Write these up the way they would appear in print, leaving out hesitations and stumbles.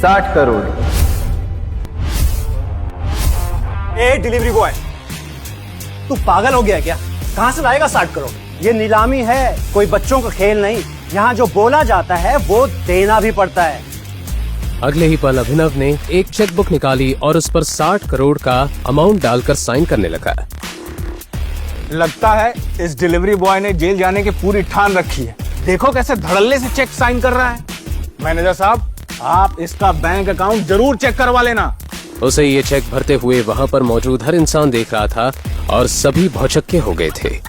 60 crore. A delivery boy, तू पागल हो गया क्या? कहां से लाएगा 60 करोड़? ये नीलामी है, कोई बच्चों का खेल नहीं। यहाँ जो बोला जाता है वो देना भी पड़ता है। अगले ही पल अभिनव ने एक चेकबुक निकाली और उस पर 60 करोड़ का अमाउंट डालकर साइन करने लगा। लगता है इस डिलीवरी बॉय ने जेल जाने की पूरी ठान रखी है। देखो कैसे धड़ल्ले से चेक साइन कर रहा है। मैनेजर साहब, आप इसका बैंक अकाउंट जरूर चेक करवा लेना। उसे ये चेक भरते हुए वहाँ पर मौजूद हर इंसान देख रहा था और सभी भौचक्के हो गए थे।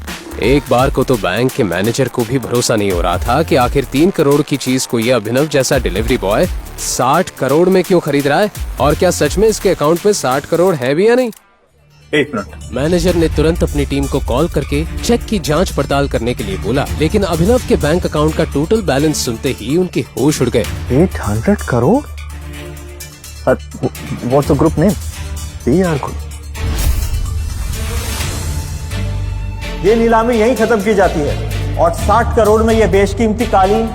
एक बार को तो बैंक के मैनेजर को भी भरोसा नहीं हो रहा था कि आखिर 3 करोड़ की चीज को ये अभिनव जैसा डिलीवरी बॉय 60 करोड़ में क्यों खरीद रहा है, और क्या सच में इसके अकाउंट में 60 करोड़ है भी या नहीं। 1 मिनट। मैनेजर ने तुरंत अपनी टीम को कॉल करके चेक की जांच पड़ताल करने के लिए बोला, लेकिन अभिनव के बैंक अकाउंट का टोटल बैलेंस सुनते ही उनके होश उड़ गए। 800 crore? What's the group name? PR Group. ये नीलामी यहीं खत्म की जाती है और 60 करोड़ में ये बेशकीमती कालीन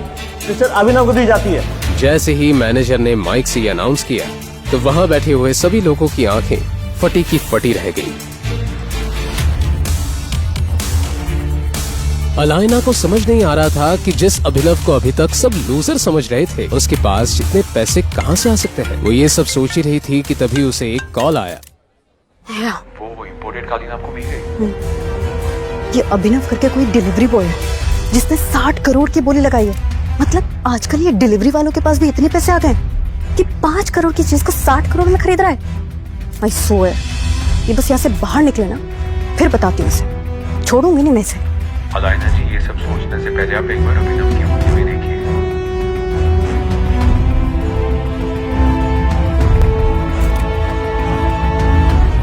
मिस्टर अभिनव को दी जाती है। जैसे ही मैनेजर ने माइक से ये अनाउंस किया तो वहाँ बैठे हुए सभी लोगों की आंखें फटी की फटी रह गई। अलाइना को समझ नहीं आ रहा था कि जिस अभिनव को अभी तक सब लूजर समझ रहे थे, उसके पास जितने पैसे कहां से आ सकते हैं। वो ये सब सोच ही रही थी कि तभी उसे एक कॉल आया। वो इम्पोर्टेड कालीन आपको मिल गई? ये अभिनव करके कोई डिलीवरी बॉय है जिसने 60 करोड़ की बोली लगाई है। मतलब आजकल ये डिलीवरी वालों के पास भी इतने पैसे आ गए कि 5 करोड़ की चीज को 60 करोड़ में खरीद रहा है। आई सो है, ये बस यहाँ से बाहर निकले ना, फिर बताती हूँ इसे, छोड़ूंगी नहीं मैं इसे। अलाइना जी, ये सब सोचने से पहले आप एक बार अभिनव की मूवी देखिए।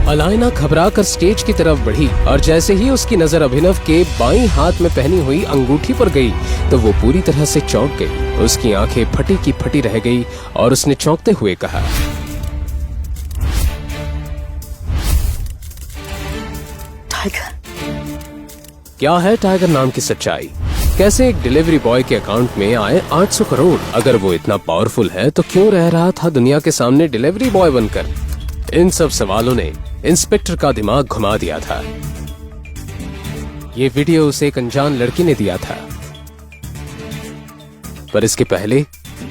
अलाइना घबराकर स्टेज की तरफ बढ़ी और जैसे ही उसकी नजर अभिनव के बाईं हाथ में पहनी हुई अंगूठी पर गई तो वो पूरी तरह से चौंक गई। उसकी आंखें फटी की फटी रह गई और उसने चौंकते हुए कहा, टाइगर। क्या है टाइगर नाम की सच्चाई? कैसे एक डिलीवरी बॉय के अकाउंट में आए 800 करोड़? अगर वो इतना पावरफुल है तो क्यों रह रहा था दुनिया के सामने डिलीवरी बॉय बनकर? इन सब सवालों ने इंस्पेक्टर का दिमाग घुमा दिया था। ये वीडियो उसे एक अनजान लड़की ने दिया था, पर इसके पहले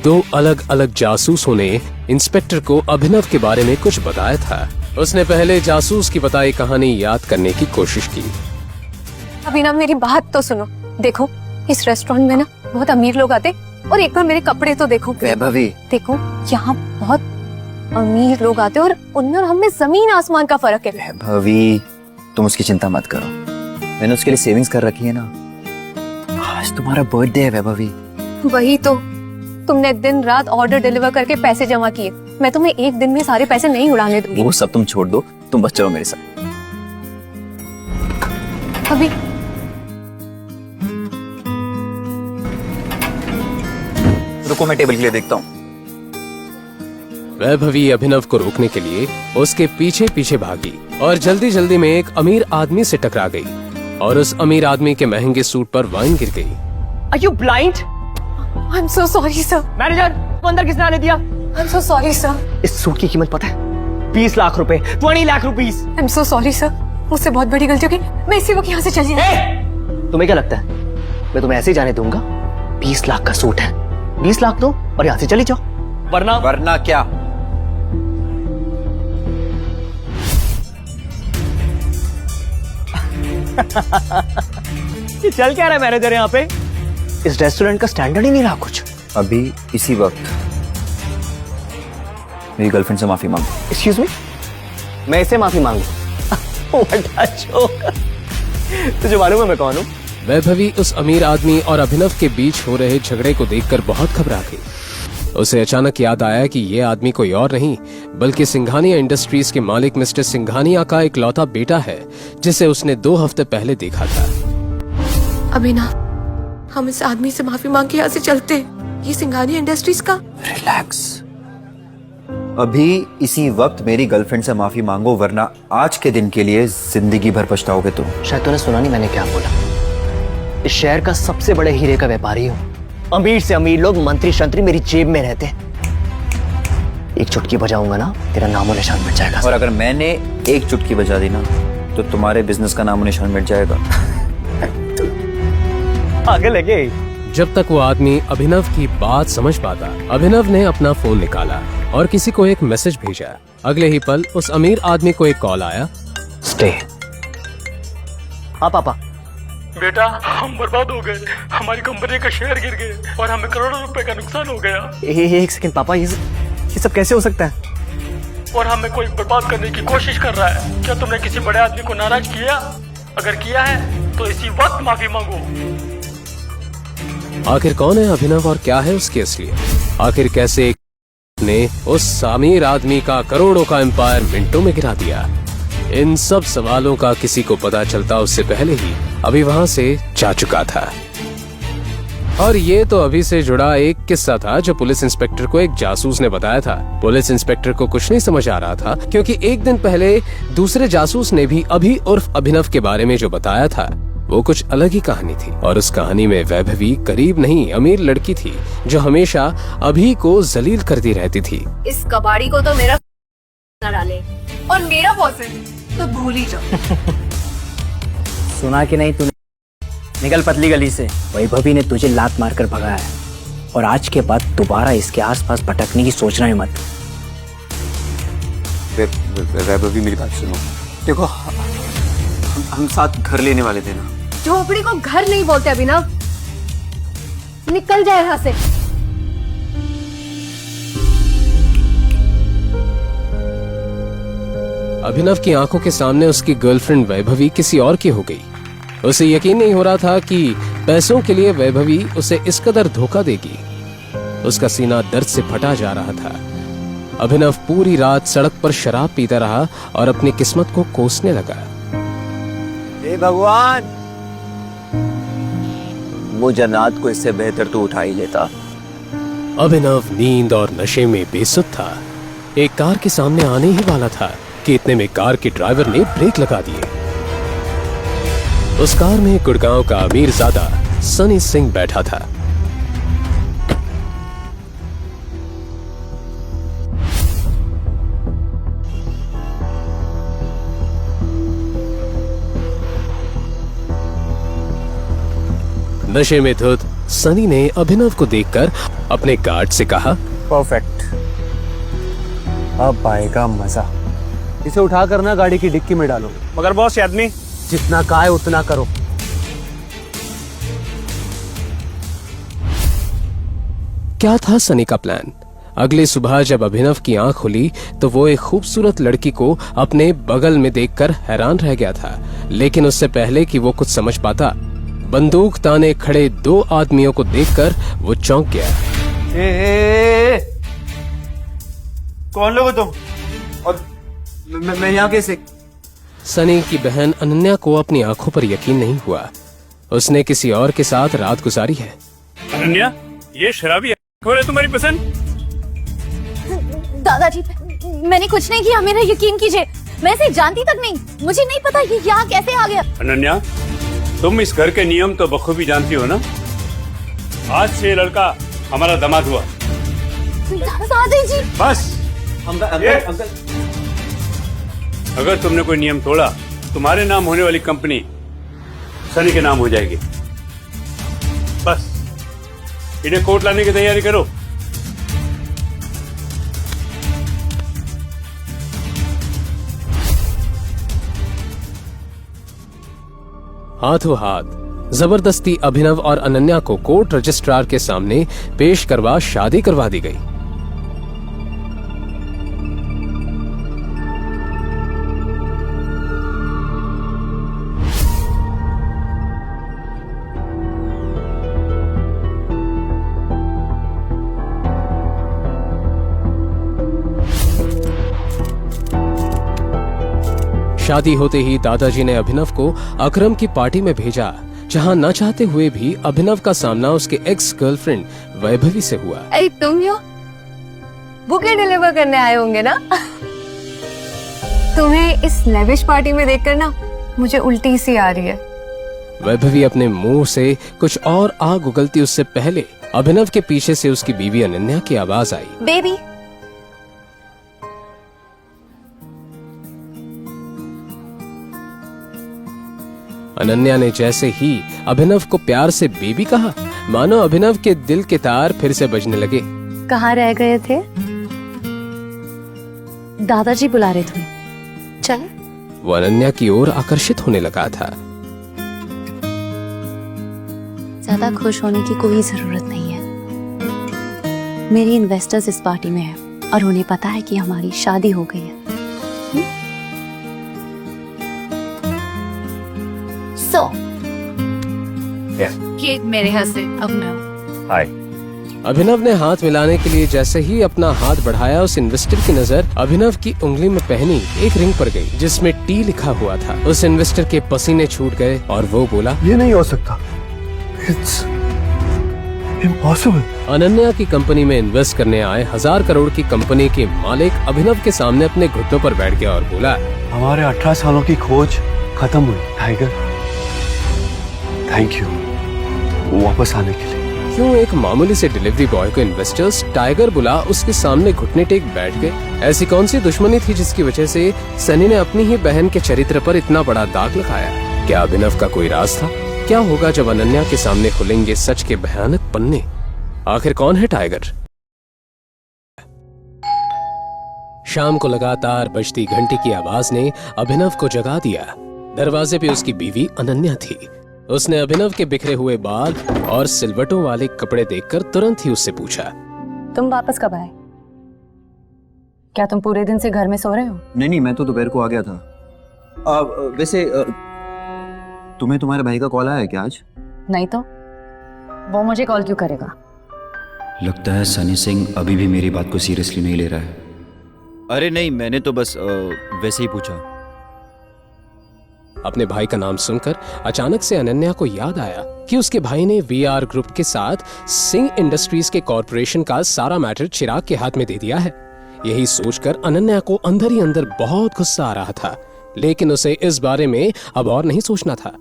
2 अलग अलग जासूसों ने इंस्पेक्टर को अभिनव के बारे में कुछ बताया था। उसने पहले जासूस की बताई कहानी याद करने की कोशिश की। अभिनव, मेरी बात तो सुनो। देखो, इस रेस्टोरेंट में ना बहुत अमीर लोग आते, और एक बार मेरे कपड़े तो देखो। वैभवी, देखो, यहाँ बहुत अमीर लोग आते और उनमें और हमें जमीन आसमान का फर्क है। वैभवी, तुम उसकी चिंता मत करो, मैंने उसके लिए सेविंग्स कर रखी है ना। आज तुम्हारा बर्थडे है वैभवी। वही तो, तुमने दिन रात ऑर्डर डिलीवर करके पैसे जमा किए। मैं तुम्हें एक दिन में सारे पैसे नहीं उड़ाने दूंगी। वो सब तुम छोड़ दो, तुम बस चलो मेरे साथ। अभी रुको, मैं टेबल के लिए देखता हूँ। वैभवी अभिनव को रोकने के लिए उसके पीछे पीछे भागी और जल्दी जल्दी में एक अमीर आदमी से टकरा गई और उस अमीर आदमी के महंगे सूट पर वाइन गिर गई। Are you blind? I'm so sorry sir। Manager, तो अंदर किसने आने दिया? I'm so sorry sir। इस सूट की कीमत पता है? 20 लाख रुपए, 20 lakh rupees. I'm so sorry sir। मुझसे बहुत बड़ी गलती हो गई। मैं इसी वक्त यहाँ से चली जाऊँ। तुम्हें क्या लगता है मैं तुम्हें ऐसे ही जाने दूंगा? 20 लाख का सूट है, 20 लाख दो और यहाँ से चली जाओ, वरना क्या? ये चल क्या रहा है मैनेजर यहाँ पे? इस रेस्टोरेंट का स्टैंडर्ड ही नहीं रहा कुछ। अभी इसी वक्त मेरी गर्लफ्रेंड से माफी मांगो। एक्सक्यूज मी, मैं इससे माफी मांगू? तुझे मालूम है मैं कौन हूँ? वैभवी उस अमीर आदमी और अभिनव के बीच हो रहे झगड़े को देखकर बहुत घबरा गई। उसे अचानक याद आया कि ये आदमी कोई और नहीं बल्कि सिंघानिया इंडस्ट्रीज के मालिक मिस्टर सिंघानिया का इकलौता बेटा है, जिसे उसने 2 हफ्ते पहले देखा था। अभिनव, हम इस आदमी से माफी मांग के यहाँ से चलते। ये सिंघानिया इंडस्ट्रीज का। रिलैक्स, अभी इसी वक्त मेरी गर्लफ्रेंड से माफी मांगो, वरना आज के दिन के लिए जिंदगी भर पछताओगे तुम। शायद तूने सुना नहीं मैंने क्या बोला। इस शहर का सबसे बड़े हीरे का व्यापारी हूँ। अमीर से अमीर लोग, मंत्री शंत्री मेरी जेब में रहते हैं। एक चुटकी बजाऊंगा ना, तेरा नामो निशान मिट जाएगा। और अगर मैंने एक चुटकी बजा दी ना तो तुम्हारे बिजनेस का नामो निशान मिट जाएगा। आगे लगे। जब तक वो आदमी अभिनव की बात समझ पाता, अभिनव ने अपना फोन निकाला और किसी को एक मैसेज भेजा। अगले ही पल उस अमीर आदमी को एक कॉल आया। स्टे। हाँ पापा। बेटा, हम बर्बाद हो गए, हमारी कंपनी का शेयर गिर गए और हमें करोड़ों रुपए का नुकसान हो गया। एक सेकंड पापा, ये सब कैसे हो सकता है? और हमें कोई बर्बाद करने की कोशिश कर रहा है। क्या तुमने किसी बड़े आदमी को नाराज किया? अगर किया है तो इसी वक्त माफी मांगो। आखिर कौन है अभिनव और क्या है उसकी असलियत? आखिर कैसे ने उस अमीर आदमी का करोड़ों का एम्पायर मिनटों में गिरा दिया? इन सब सवालों का किसी को पता चलता उससे पहले ही अभी वहां से जा चुका था। और ये तो अभी से जुड़ा एक किस्सा था जो पुलिस इंस्पेक्टर को एक जासूस ने बताया था। पुलिस इंस्पेक्टर को कुछ नहीं समझ आ रहा था क्योंकि एक दिन पहले दूसरे जासूस ने भी अभी उर्फ अभिनव के बारे में जो बताया था वो कुछ अलग ही कहानी थी। और उस कहानी में वैभवी गरीब नहीं अमीर लड़की थी जो हमेशा अभी को जलील करती रहती थी। इस कबाड़ी को तो मेरा न डाले और मेरा बॉयफ्रेंड तो भूल ही जाओ। सुना कि नहीं तूने? निकल पतली गली से। वैभवी ने तुझे लात मारकर भगाया है और आज के बाद दोबारा इसके आसपास भटकने की सोचना ही मत। वैभवी मेरी बात सुनो। देखो हम साथ घर लेने वाले थे ना। झोपड़ी को घर नहीं बोलते अभिनव, निकल जाए यहाँ से। अभिनव की आंखों के सामने उसकी गर्लफ्रेंड वैभवी किसी और की हो गई। उसे यकीन नहीं हो रहा था कि पैसों के लिए वैभवी उसे इस कदर धोखा देगी। उसका सीना दर्द से फटा जा रहा था। अभिनव पूरी रात सड़क पर शराब पीता रहा और अपनी किस्मत को कोसने लगा। हे भगवान, वो जन्नत को इससे बेहतर तो उठा ही लेता। अभिनव नींद और नशे में बेसुध था। एक कार के सामने आने ही वाला था कि इतने में कार के ड्राइवर ने ब्रेक लगा दिए। उस कार में गुड़गांव का अमीरजादा सनी सिंह बैठा था। नशे में धुत सनी ने अभिनव को देखकर अपने गार्ड से कहा, परफेक्ट, अब आएगा मजा। इसे उठाकर ना गाड़ी की डिक्की में डालो। मगर बॉस, ये आदमी जितना कहा है उतना करो। क्या था सनी का प्लान? अगली सुबह जब अभिनव की आंख खुली तो वो एक खूबसूरत लड़की को अपने बगल में देखकर हैरान रह गया था। लेकिन उससे पहले कि वो कुछ समझ पाता, बंदूक ताने खड़े दो आदमियों को देखकर वो चौंक गया। कौन लोग हो तुम? और मैं यहाँ कैसे? सनी की बहन अनन्या को अपनी आंखों पर यकीन नहीं हुआ। उसने किसी और के साथ रात गुजारी है। अनन्या, ये शराबी है। कौन है तुम्हारी पसंद? दादाजी, मैंने कुछ नहीं किया, मेरा यकीन कीजिए। मैं इसे जानती तक नहीं, मुझे नहीं पता ये यहाँ कैसे आ गया। अनन्या, तुम इस घर के नियम तो बखूबी जानती हो ना। आज से ये लड़का हमारा दामाद हुआ। दादाजी, बस अंकल, अगर तुमने कोई नियम तोड़ा, तुम्हारे नाम होने वाली कंपनी सनी के नाम हो जाएगी। बस इन्हें कोर्ट लाने की तैयारी करो। हाथों हाथ जबरदस्ती अभिनव और अनन्या को कोर्ट रजिस्ट्रार के सामने पेश करवा शादी करवा दी गई। शादी होते ही दादाजी ने अभिनव को अकरम की पार्टी में भेजा, जहां न चाहते हुए भी अभिनव का सामना उसके एक्स गर्लफ्रेंड वैभवी से हुआ। अरे तुम यो बुके डिलीवर करने आए होंगे ना? तुम्हें इस लेविश पार्टी में देखकर ना मुझे उल्टी सी आ रही है। वैभवी अपने मुंह से कुछ और आग उगलती उससे पहले अभिनव के पीछे से उसकी बीवी अनन्या की आवाज आई। बेबी, अनन्या ने जैसे ही अभिनव को प्यार से बेबी कहा, मानो अभिनव के दिल के तार फिर से बजने लगे। कहाँ रह गए थे? दादाजी बुला रहे थे। चल। वो अनन्या की ओर आकर्षित होने लगा था। ज्यादा खुश होने की कोई जरूरत नहीं है। मेरी इन्वेस्टर्स इस पार्टी में है और उन्हें पता है कि हमारी शादी हो गई है। सो ये मेरे हस्बैंड अभिनव। हाय। अभिनव ने हाथ मिलाने के लिए जैसे ही अपना हाथ बढ़ाया, उस इन्वेस्टर की नजर अभिनव की उंगली में पहनी एक रिंग पर गई जिसमें टी लिखा हुआ था। उस इन्वेस्टर के पसीने छूट गए और वो बोला, ये नहीं हो सकता। It's impossible. अनन्या की कंपनी में इन्वेस्ट करने आए 1000 करोड़ की कंपनी के मालिक अभिनव के सामने अपने घुटनों पर बैठ गया और बोला, हमारे 18 सालों की खोज खत्म हुई टाइगर। थैंक यू वापस आने के लिए। क्यों एक मामूली से डिलीवरी बॉय को इन्वेस्टर्स टाइगर बुला उसके सामने घुटने टेक बैठ गए? ऐसी कौन सी दुश्मनी थी जिसकी वजह से सनी ने अपनी ही बहन के चरित्र पर इतना बड़ा दाग लगाया? क्या अभिनव का कोई राज था? क्या होगा जब अनन्या के सामने खुलेंगे सच के भयानक पन्ने? आखिर कौन है टाइगर? शाम को लगातार बजती घंटी की आवाज ने अभिनव को जगा दिया। दरवाजे पे उसकी बीवी अनन्या थी। उसने अभिनव के बिखरे हुए बाल और सिलवटों वाले कपड़े देखकर तुरंत ही उससे पूछा, तुम वापस कब आए? क्या तुम पूरे दिन से घर में सो रहे हो? नहीं, मैं तो दोपहर को आ गया था। वैसे तुम्हें तुम्हारे भाई का कॉल आया है क्या आज? नहीं तो वो मुझे कॉल क्यों करेगा? लगता है सनी सिंह अभी भी मेरी बात को सीरियसली नहीं ले रहा है। अरे नहीं, मैंने तो बस वैसे ही पूछा। अपने भाई का नाम सुनकर अचानक से अनन्या को याद आया कि उसके भाई ने वीआर ग्रुप के साथ सिंह इंडस्ट्रीज के कॉर्पोरेशन का सारा मैटर चिराग के हाथ में दे दिया है। यही सोचकर अनन्या को अंदर ही अंदर बहुत गुस्सा आ रहा था, लेकिन उसे इस बारे में अब और नहीं सोचना था।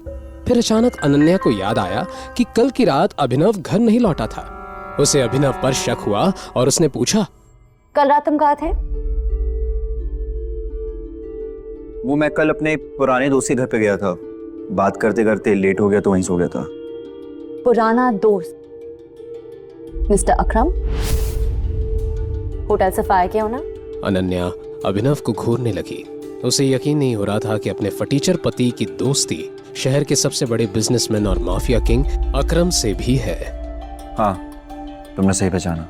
फिर अचानक अनन्या को याद आया कि कल की रात अभिनव घर नहीं लौटा था। उसे अभिनव पर शक हुआ और उसने पूछा, कल रात तुम कहाँ थे? वो मैं कल अपने पुराने दोस्त के घर पे गया था। बात करते करते लेट हो गया तो वहीं सो गया था। पुराना दोस्त मिस्टर अकरम? होटल से फायर किया हो ना? अनन्या अभिनव को घूरने लगी। उसे यकीन नहीं हो रहा था कि अपने फटीचर पति की दोस्ती शहर के सबसे बड़े बिजनेसमैन और माफिया किंग अकरम से भी है। हाँ, तुमने सही पहचाना।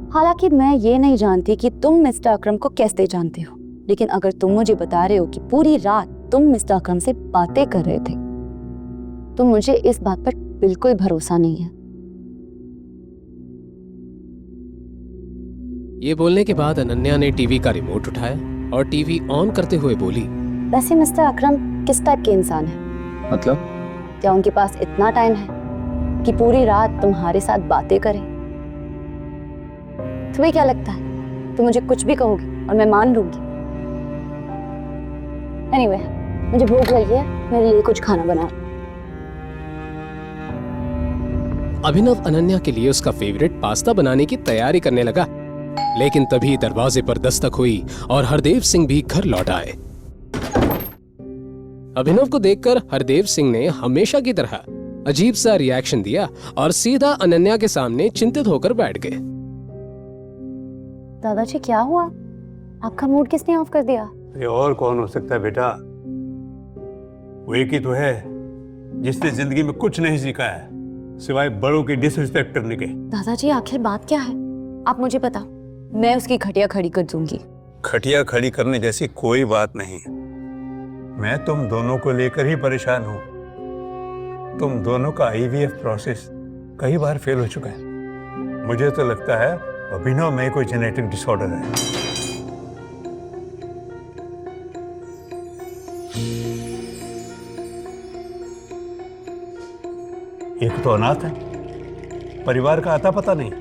हालांकि मैं ये नहीं जानती कि तुम मिस्टर अकरम को कैसे जानते हो, लेकिन अगर तुम मुझे बता रहे हो कि पूरी रात तुम मिस्टर अकरम से बातें कर रहे थे, तो मुझे इस बात पर बिल्कुल भरोसा नहीं है। ये बोलने के बाद अनन्या ने टीवी का रिमोट उठाया और टीवी ऑन करते हुए बोली, वैसे मिस्टर अकरम किस टाइप के इंसान है? मतलब? क्या उनके पास इतना टाइम है कि पूरी रात तुम्हारे साथ बातें करें? तुम्हें क्या लगता है तुम मुझे कुछ भी कहोगी और मैं मान लूंगी? एनीवे, मुझे भूख लगी है, मेरे लिए कुछ खाना बना। अभिनव अनन्या के लिए उसका फेवरेट पास्ता बनाने की तैयारी करने लगा, लेकिन तभी दरवाजे पर दस्तक हुई और हरदेव सिंह भी घर लौट आए। अभिनव को देखकर हरदेव सिंह ने हमेशा की तरह अजीब सा रिएक्शन दिया और सीधा अनन्या के सामने चिंतित होकर बैठ गए। दादाजी क्या हुआ? आपका मूड किसने ऑफ कर दिया? अरे और कौन हो सकता है बेटा? वो एक ही तो है जिसने जिंदगी में कुछ नहीं सीखा है सिवाय बड़ों की डिसरिस्पेक्ट करने के। दादाजी आखिर बात क्या है? आप मुझे बताओ, मैं उसकी खटिया खड़ी कर दूंगी। खटिया खड़ी करने जैसी कोई बात नहीं। मैं तुम दोनों को लेकर ही परेशान हूं। तुम दोनों का आईवीएफ प्रोसेस कई बार फेल हो चुका है। मुझे तो लगता है अभिनव में कोई जेनेटिक डिसऑर्डर है। एक तो अनाथ है, परिवार का आता पता नहीं,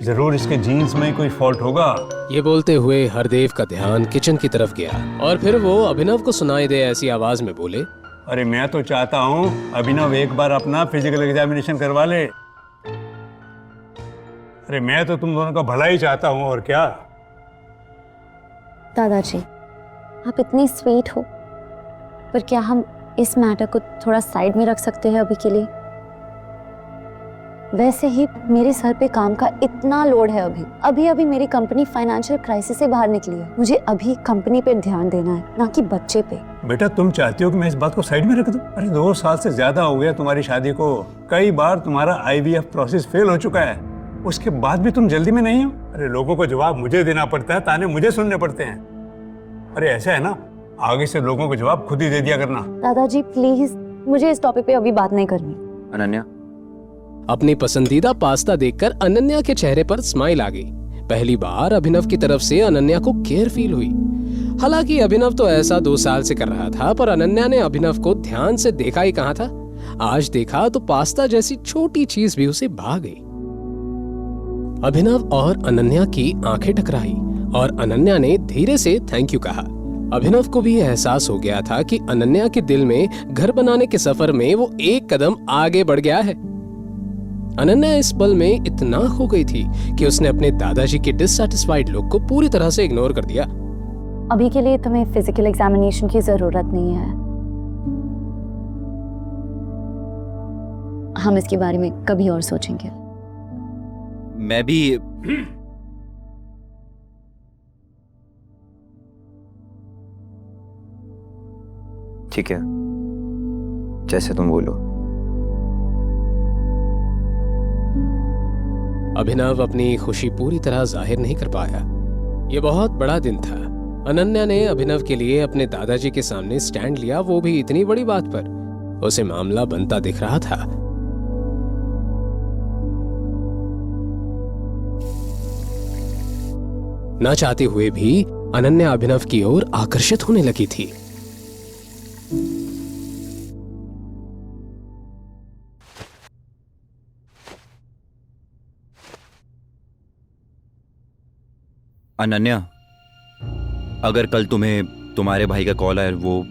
जरूर इसके जीन्स में कोई फॉल्ट होगा। ये बोलते हुए हरदेव का ध्यान किचन की तरफ गया और फिर वो अभिनव को सुनाई दे ऐसी आवाज में बोले, अरे मैं तो चाहता हूं अभिनव एक बार अपना फिजिकल एग्जामिनेशन करवा ले। अरे मैं तो तुम दोनों का भला ही चाहता हूं, और क्या। दादाजी, आप इतनी स्वीट हो, पर क्या हम इस मैटर को थोड़ा साइड में रख सकते हैं अभी के लिए? वैसे ही मेरे सर पे काम का इतना लोड है अभी अभी मेरी कंपनी फाइनेंशियल क्राइसिस से बाहर निकली है। मुझे अभी कंपनी पे ध्यान देना है, ना कि बच्चे पे। बेटा तुम चाहती हो कि मैं इस बात को साइड में रख दूं? अरे 2 साल से ज्यादा हो गया तुम्हारी शादी को, कई बार तुम्हारा IVF प्रोसेस फेल हो चुका है, उसके बाद भी तुम जल्दी में नहीं हो। अरे लोगों को जवाब मुझे देना पड़ता है, ताने मुझे सुनने पड़ते हैं। अरे ऐसा है ना, आगे से लोगों को जवाब खुद ही दे दिया करना। दादाजी प्लीज, मुझे इस टॉपिक पे अभी बात नहीं करनी। अनन्या, अपनी पसंदीदा पास्ता देखकर अनन्या के चेहरे पर स्माइल आ गई। पहली बार अभिनव की तरफ से अनन्या को केयर फील हुई। हालांकि अभिनव तो ऐसा 2 साल से कर रहा था, पर अनन्या ने अभिनव को ध्यान से देखा ही कहा था। आज देखा तो पास्ता जैसी छोटी चीज भी उसे भा गई। अभिनव और अनन्या की आंखें टकराई और अनन्या ने धीरे से थैंक यू कहा। अभिनव को भी एहसास हो गया था कि अनन्या के दिल में घर बनाने के सफर में वो एक कदम आगे बढ़ गया है। अनन्या इस पल में इतना खो गई थी कि उसने अपने दादाजी के डिससैटिस्फाइड लुक को पूरी तरह से इग्नोर कर दिया। अभी के लिए तुम्हें फिजिकल एग्जामिनेशन की जरूरत नहीं है, हम इसके बारे में कभी और सोचेंगे। मैं भी ठीक है, जैसे तुम बोलो। अभिनव अपनी खुशी पूरी तरह जाहिर नहीं कर पाया। ये बहुत बड़ा दिन था। अनन्या ने अभिनव के लिए अपने दादाजी के सामने स्टैंड लिया, वो भी इतनी बड़ी बात पर। उसे मामला बनता दिख रहा था। ना चाहते हुए भी अनन्या अभिनव की ओर आकर्षित होने लगी थी। अनन्या, अगर कल तुम्हें तुम्हारे भाई का कॉल आए, वो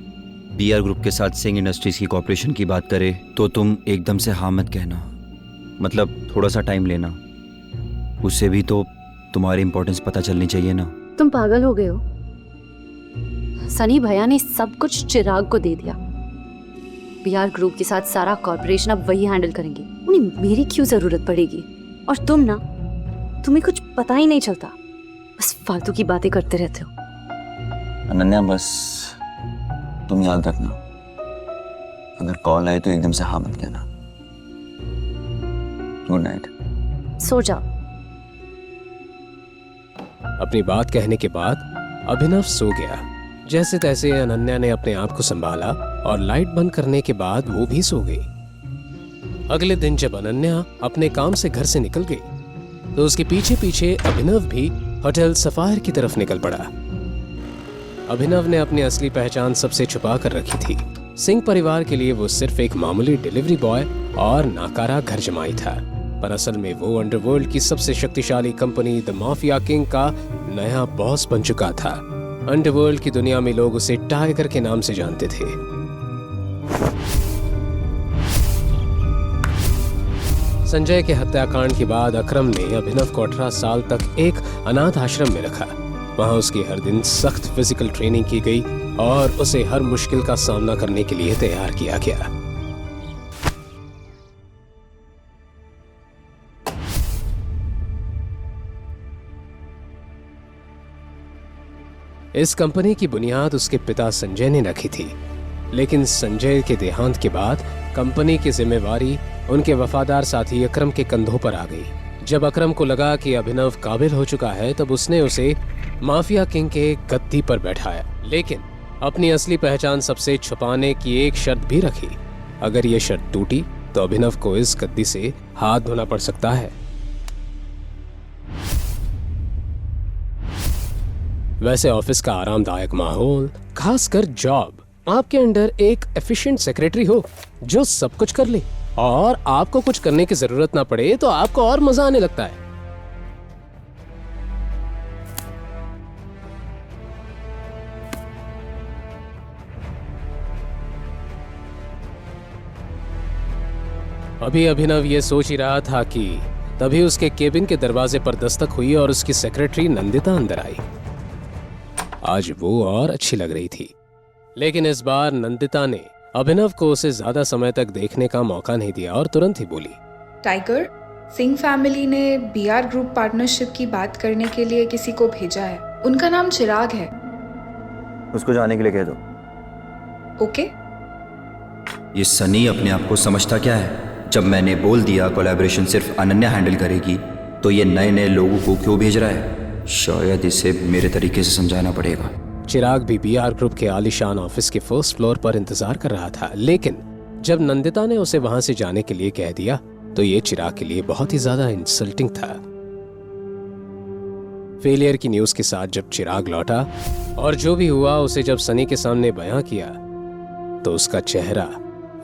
BR ग्रुप के साथ सिंह इंडस्ट्रीज की कॉर्पोरेशन की बात करे, तो तुम एकदम से हाँ मत कहना। मतलब थोड़ा सा टाइम लेना, उससे भी तो तुम्हारी इंपॉर्टेंस पता चलनी चाहिए ना। तुम पागल हो गए हो? सनी भैया ने सब कुछ चिराग को दे दिया। BR ग्रुप के साथ सारा कॉर्पोरेशन अब वही हैंडल करेंगे, उन्हें मेरी क्यों जरूरत पड़ेगी? और तुम ना, तुम्हें कुछ पता ही नहीं चलता, बस फालतू की बातें करते रहते हो। अनन्या, बस तुम याद रखना, अगर कॉल आए तो एकदम से हाँ मत कहना। Good night. सो जाओ। अपनी बात कहने के बाद अभिनव सो गया। जैसे तैसे अनन्या ने अपने आप को संभाला और लाइट बंद करने के बाद वो भी सो गई। अगले दिन जब अनन्या अपने काम से घर से निकल गई तो उसके पीछे पीछे अभिनव भी होटल सफायर की तरफ निकल पड़ा। अभिनव ने अपनी असली पहचान सबसे छुपा कर रखी थी। सिंह परिवार के लिए वो सिर्फ एक मामूली डिलीवरी बॉय और नाकारा घर जमाई था, पर असल में वो अंडरवर्ल्ड की सबसे शक्तिशाली कंपनी द माफिया किंग का नया बॉस बन चुका था। अंडरवर्ल्ड की दुनिया में लोग उसे टाइगर के नाम से जानते थे। संजय के हत्याकांड के बाद अकरम ने अभिनव को 18 साल तक एक अनाथ आश्रम में रखा। वहां उसकी हर दिन सख्त फिजिकल ट्रेनिंग की गई और उसे हर मुश्किल का सामना करने के लिए तैयार किया गया। इस कंपनी की बुनियाद उसके पिता संजय ने रखी थी, लेकिन संजय के देहांत के बाद कंपनी की जिम्मेवारी उनके वफादार साथी अकरम के कंधों पर आ गई। जब अकरम को लगा कि अभिनव काबिल हो चुका है, तब उसने उसे माफिया किंग के गद्दी पर बैठाया, लेकिन अपनी असली पहचान सबसे छुपाने की एक शर्त भी रखी। अगर ये शर्त टूटी तो अभिनव को इस गद्दी से हाथ धोना पड़ सकता है। वैसे ऑफिस का आरामदायक माहौल, खासकर जॉब, आपके अंडर एक एफिशिएंट सेक्रेटरी हो जो सब कुछ कर ले और आपको कुछ करने की जरूरत ना पड़े, तो आपको और मजा आने लगता है। अभी अभिनव ये सोच ही रहा था कि तभी उसके केबिन के दरवाजे पर दस्तक हुई और उसकी सेक्रेटरी नंदिता अंदर आई। आज वो और अच्छी लग रही थी। लेकिन इस बार नंदिता ने अभिनव को उसे ज्यादा समय तक देखने का मौका नहीं दिया और तुरंत ही बोली, टाइगर, सिंह फैमिली ने बीआर ग्रुप पार्टनरशिप की बात करने के लिए किसी को भेजा है। उनका नाम चिराग है। उसको जाने के लिए कह दो। ओके? ये सनी अपने आप को समझता क्या है? जब मैंने बोल दिया कोलैबोरेशन सिर्फ अनन्या हैंडल करेगी, तो ये नए नए लोगों को क्यों भेज रहा है? शायद इसे मेरे तरीके से समझाना पड़ेगा। चिराग भी बीआर ग्रुप के आलीशान ऑफिस के फर्स्ट फ्लोर पर इंतजार कर रहा था, लेकिन जब नंदिता ने उसे वहां से जाने के लिए कह दिया तो ये चिराग के लिए बहुत ही ज्यादा इंसल्टिंग था। फेलियर की न्यूज के साथ जब चिराग लौटा और जो भी हुआ उसे जब सनी के सामने बयां किया तो उसका चेहरा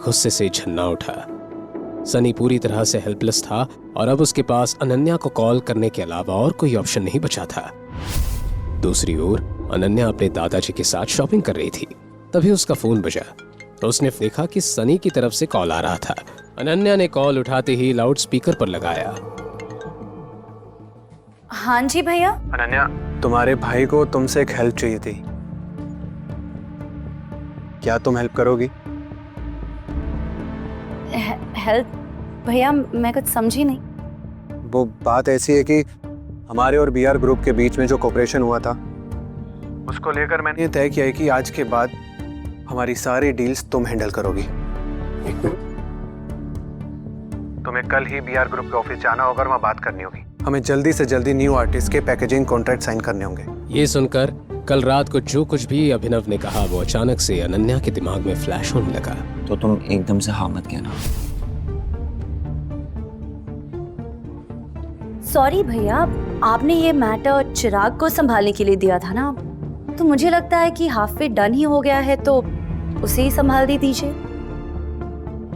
गुस्से से झन्ना उठा। सनी पूरी तरह से हेल्पलेस था और अब उसके पास अनन्या को कॉल करने के अलावा और कोई ऑप्शन नहीं बचा था। दूसरी ओर अनन्या अपने दादाजी के साथ शॉपिंग कर रही थी। तभी उसका फोन बजा तो उसने देखा कि सनी की तरफ से कॉल आ रहा था। अनन्या ने कॉल उठाते ही लाउड स्पीकर पर लगाया। हाँ जी भैया। अनन्या, तुम्हारे भाई को तुमसे एक हेल्प चाहिए थी। क्या तुम हेल्प करोगी? हेल्प? भैया मैं कुछ समझी नहीं। वो बात ऐसी है कि हमारे और बीआर ग्रुप के बीच में जो कोऑपरेशन हुआ था, उसको लेकर मैंने तय किया है कि आज के बाद हमारी सारी डील्स तुम हैंडल करोगी। तुम्हें कल ही बीआर ग्रुप के ऑफिस जाना होगा और वहाँ बात करनी होगी। हमें जल्दी से जल्दी न्यू आर्टिस्ट के पैकेजिंग कॉन्ट्रैक्ट साइन करने होंगे। ये सुनकर कल रात को जो कुछ भी अभिनव ने कहा वो अचानक से अनन्या के दिमाग में फ्लैश होने लगा। तो तुम एकदम से हाँ मत कहना। सॉरी भैया, आपने ये मैटर चिराग को संभालने के लिए दिया था ना, तो मुझे लगता है कि हाफ वे डन ही हो गया है, तो उसे ही संभाल दीजिए।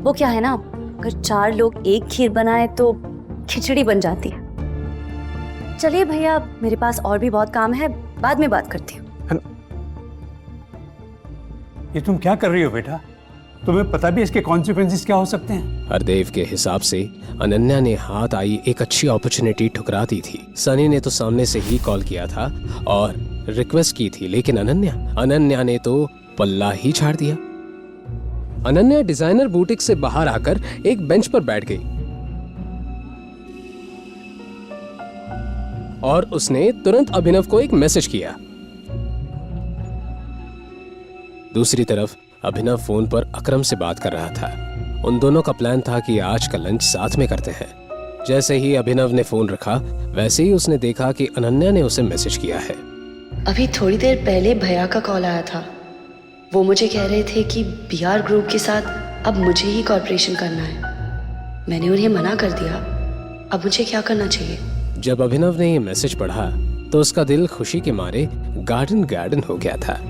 वो क्या है ना, अगर 4 लोग एक खीर बनाए तो खिचड़ी बन जाती है। चलिए भैया, मेरे पास और भी बहुत काम है, बाद में बात करती हूँ। ये तुम क्या कर रही हो बेटा? तुम्हें पता भी इसके कॉन्सिक्वेंसेस क्या हो सकते हैं? हरदेव के हिसाब से अनन्या ने हाथ आई एक अच्छी अपॉर्चुनिटी ठुकरा दी थी। सनी ने तो सामने से ही कॉल किया था और रिक्वेस्ट की थी, लेकिन अनन्या ने तो पल्ला ही झाड़ दिया। अनन्या डिजाइनर बुटीक से बाहर आकर एक बेंच पर बैठ गई और उसने तुरंत अभिनव को एक मैसेज किया। दूसरी तरफ अभिनव फोन पर अकरम से बात कर रहा था। उन दोनों का प्लान था कि आज का लंच साथ में करते हैं। जैसे ही अभिनव ने फोन रखा, वैसे ही उसने देखा कि अनन्या ने उसे मैसेज किया है। अभी थोड़ी देर पहले भैया का कॉल आया था। वो मुझे कह रहे थे कि बीआर ग्रुप के साथ अब मुझे ही कॉर्पोरेशन करना है। मैंने उन्हें मना कर दिया। अब मुझे क्या करना चाहिए? जब अभिनव ने ये मैसेज पढ़ा तो उसका दिल खुशी के मारे गार्डन हो गया था।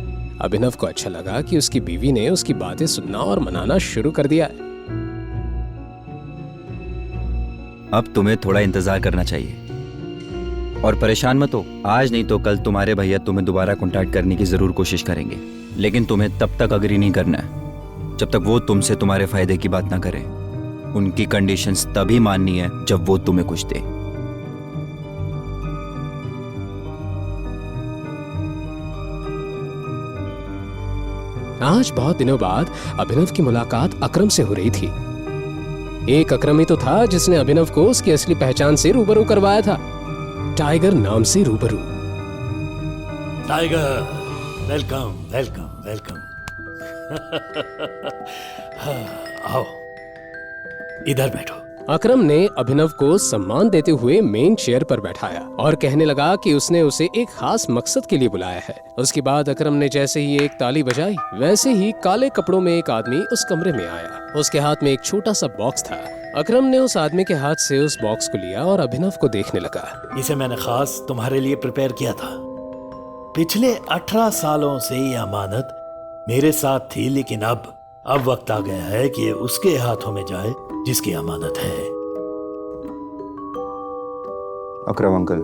अभिनव को अच्छा लगा कि उसकी बीवी ने उसकी बातें सुनना और मनाना शुरू कर दिया है। अब तुम्हें थोड़ा इंतजार करना चाहिए और परेशान मत हो। आज नहीं तो कल तुम्हारे भैया तुम्हें दोबारा कांटेक्ट करने की जरूर कोशिश करेंगे, लेकिन तुम्हें तब तक अग्री नहीं करना है जब तक वो तुमसे तुम्हारे फायदे की बात ना करें। उनकी कंडीशंस तभी माननी है जब वो तुम्हें कुछ दे। आज बहुत दिनों बाद अभिनव की मुलाकात अकरम से हो रही थी। एक अकरम ही तो था जिसने अभिनव को उसकी असली पहचान से रूबरू करवाया था, टाइगर नाम से रूबरू। Tiger, welcome welcome welcome. आओ, इधर बैठो। अकरम ने अभिनव को सम्मान देते हुए मेन चेयर पर बैठाया और कहने लगा कि उसने उसे एक खास मकसद के लिए बुलाया है। उसके बाद अकरम ने जैसे ही एक ताली बजाई, वैसे ही काले कपड़ों में एक आदमी उस कमरे में आया। उसके हाथ में एक छोटा सा बॉक्स था। अकरम ने उस आदमी के हाथ से उस बॉक्स को लिया और अभिनव को देखने लगा। इसे मैंने खास तुम्हारे लिए प्रिपेयर किया था। पिछले 18 सालों से ये अमानत मेरे साथ थी, लेकिन अब वक्त आ गया है कि उसके हाथों में जाए जिसकी अमानत है। अकरम अंकल,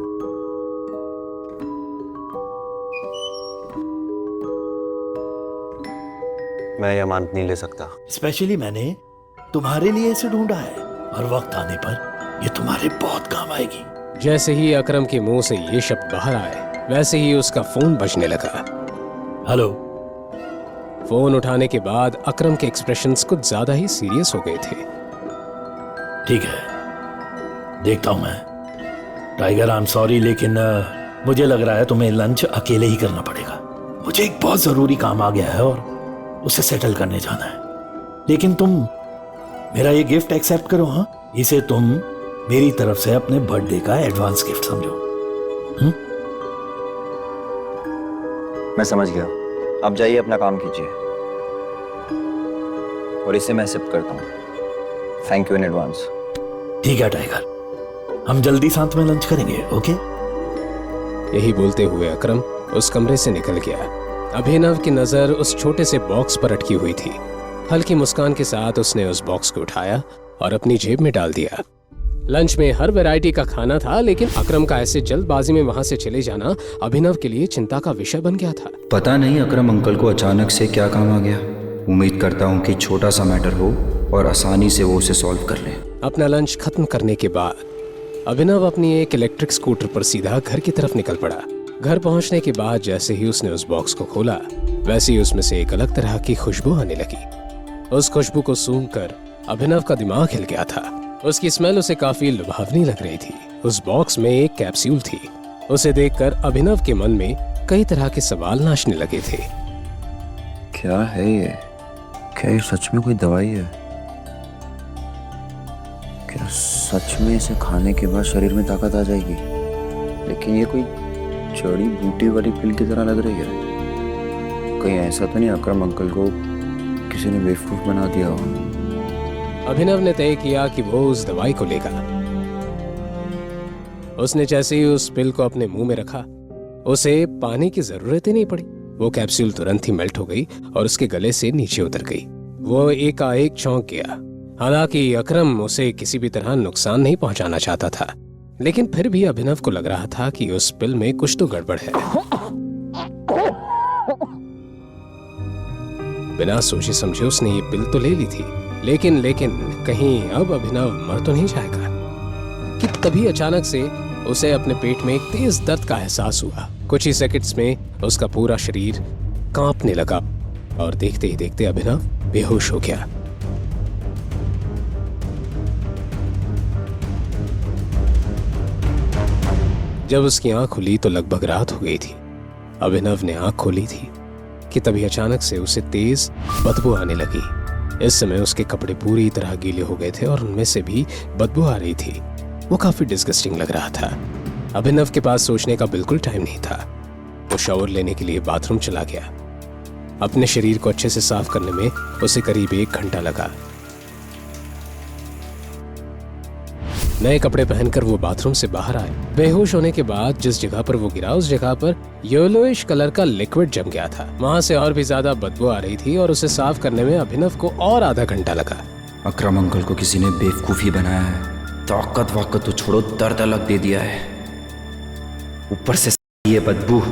मैं ये अमानत नहीं ले सकता। स्पेशली मैंने तुम्हारे लिए इसे ढूंढा है और वक्त आने पर ये तुम्हारे बहुत काम आएगी। जैसे ही अकरम के मुंह से ये शब्द बाहर आए, वैसे ही उसका फोन बजने लगा। हेलो। फोन उठाने के बाद अकरम के एक्सप्रेशंस कुछ ज्यादा ही सीरियस हो गए थे। ठीक है, देखता हूं मैं। टाइगर, आई एम सॉरी, लेकिन मुझे लग रहा है तुम्हें लंच अकेले ही करना पड़ेगा। मुझे एक बहुत जरूरी काम आ गया है और उसे सेटल करने जाना है। लेकिन तुम मेरा ये गिफ्ट एक्सेप्ट करो। हाँ, इसे तुम मेरी तरफ से अपने बर्थडे का एडवांस गिफ्ट समझो। मैं समझ गया, आप जाइए अपना काम कीजिए और इसे मैं एक्सेप्ट करता हूँ। Thank you in advance. ठीक है टाइगर, हम जल्दी साथ में लंच करेंगे, ओके? यही बोलते हुए अकरम उस कमरे से निकल गया। अभिनव की नजर उस छोटे से बॉक्स पर अटकी हुई थी। हल्की मुस्कान के साथ उसने उस बॉक्स को उठाया और अपनी जेब में डाल दिया। लंच में हर वैरायटी का खाना था, लेकिन अकरम का ऐसे जल्दबाजी में वहां से चले जाना अभिनव के लिए चिंता का विषय बन गया था। पता नहीं अकरम अंकल को अचानक से क्या काम आ गया। उम्मीद करता हूँ कि छोटा सा मैटर हो और आसानी से वो उसे सॉल्व कर ले। अपना लंच खत्म करने के बाद अभिनव अपनी एक इलेक्ट्रिक स्कूटर पर सीधा घर की तरफ निकल पड़ा। घर पहुंचने के बाद जैसे ही उसने उस बॉक्स को खोला, वैसे ही उसमें से एक अलग तरह की खुशबू आने लगी। उस खुशबू को सूंघकर अभिनव का दिमाग हिल गया था। उसकी स्मेल उसे काफी लुभावनी लग रही थी। उस बॉक्स में एक कैप्सूल थी। उसे देखकर अभिनव के मन में कई तरह के सवाल नाचने लगे थे। क्या है ये? क्या ये सच में कोई दवाई है? क्या सच में इसे खाने के बाद शरीर में ताकत आ जाएगी? लेकिन ये कोई जड़ी बूटी वाली पिल की तरह लग रही है। कहीं ऐसा तो नहीं अकरम अंकल को किसी ने बेवकूफ बना दिया हो? अभिनव ने तय किया कि वो उस दवाई को लेगा। उसने जैसे ही उस पिल को अपने मुंह में रखा, उसे पानी की जरूरत ही नहीं पड़ी। वो कैप्सूल तुरंत ही मेल्ट हो गई और उसके गले से नीचे उतर गई। वो एकाएक चौंक गया। हालांकि अकरम उसे किसी भी तरह नुकसान नहीं पहुंचाना चाहता था, लेकिन फिर भी अभिनव को लग रहा था कि उस पिल में कुछ तो गड़बड़ है। बिना सोचे समझे उसने ये पिल तो ले ली थी, लेकिन कहीं अब अभिनव मर तो नहीं जाएगा कि तभी अचानक से उसे अपने पेट में एक तेज दर्द का एहसास हुआ। कुछ ही सेकंड्स में उसका पूरा शरीर कांपने लगा और देखते ही देखते अभिनव बेहोश हो गया। जब उसकी आंख खुली तो लगभग रात हो गई थी। अभिनव ने आंख खोली थी कि तभी अचानक से उसे तेज बदबू आने लगी। इस समय उसके कपड़े पूरी तरह गीले हो गए थे और उनमें से भी बदबू आ रही थी। वो काफी डिस्गस्टिंग लग रहा था। अभिनव के पास सोचने का बिल्कुल टाइम नहीं था। वो शावर लेने के लिए बाथरूम चला गया। अपने शरीर को अच्छे से साफ करने में उसे करीब 1 घंटा लगा। नए कपड़े पहनकर वो बाथरूम से बाहर आए। बेहोश होने के बाद जिस जगह पर वो गिरा, उस जगह पर येलोइश कलर का लिक्विड जम गया था। वहां से और भी ज्यादा बदबू आ रही थी और उसे साफ करने में अभिनव को और आधा घंटा लगा। अकरम अंकल को किसी ने बेवकूफी बनाया है। ताकत वाकत तो छोड़ो, दर्द अलग दे दिया है, ऊपर से ये बदबू।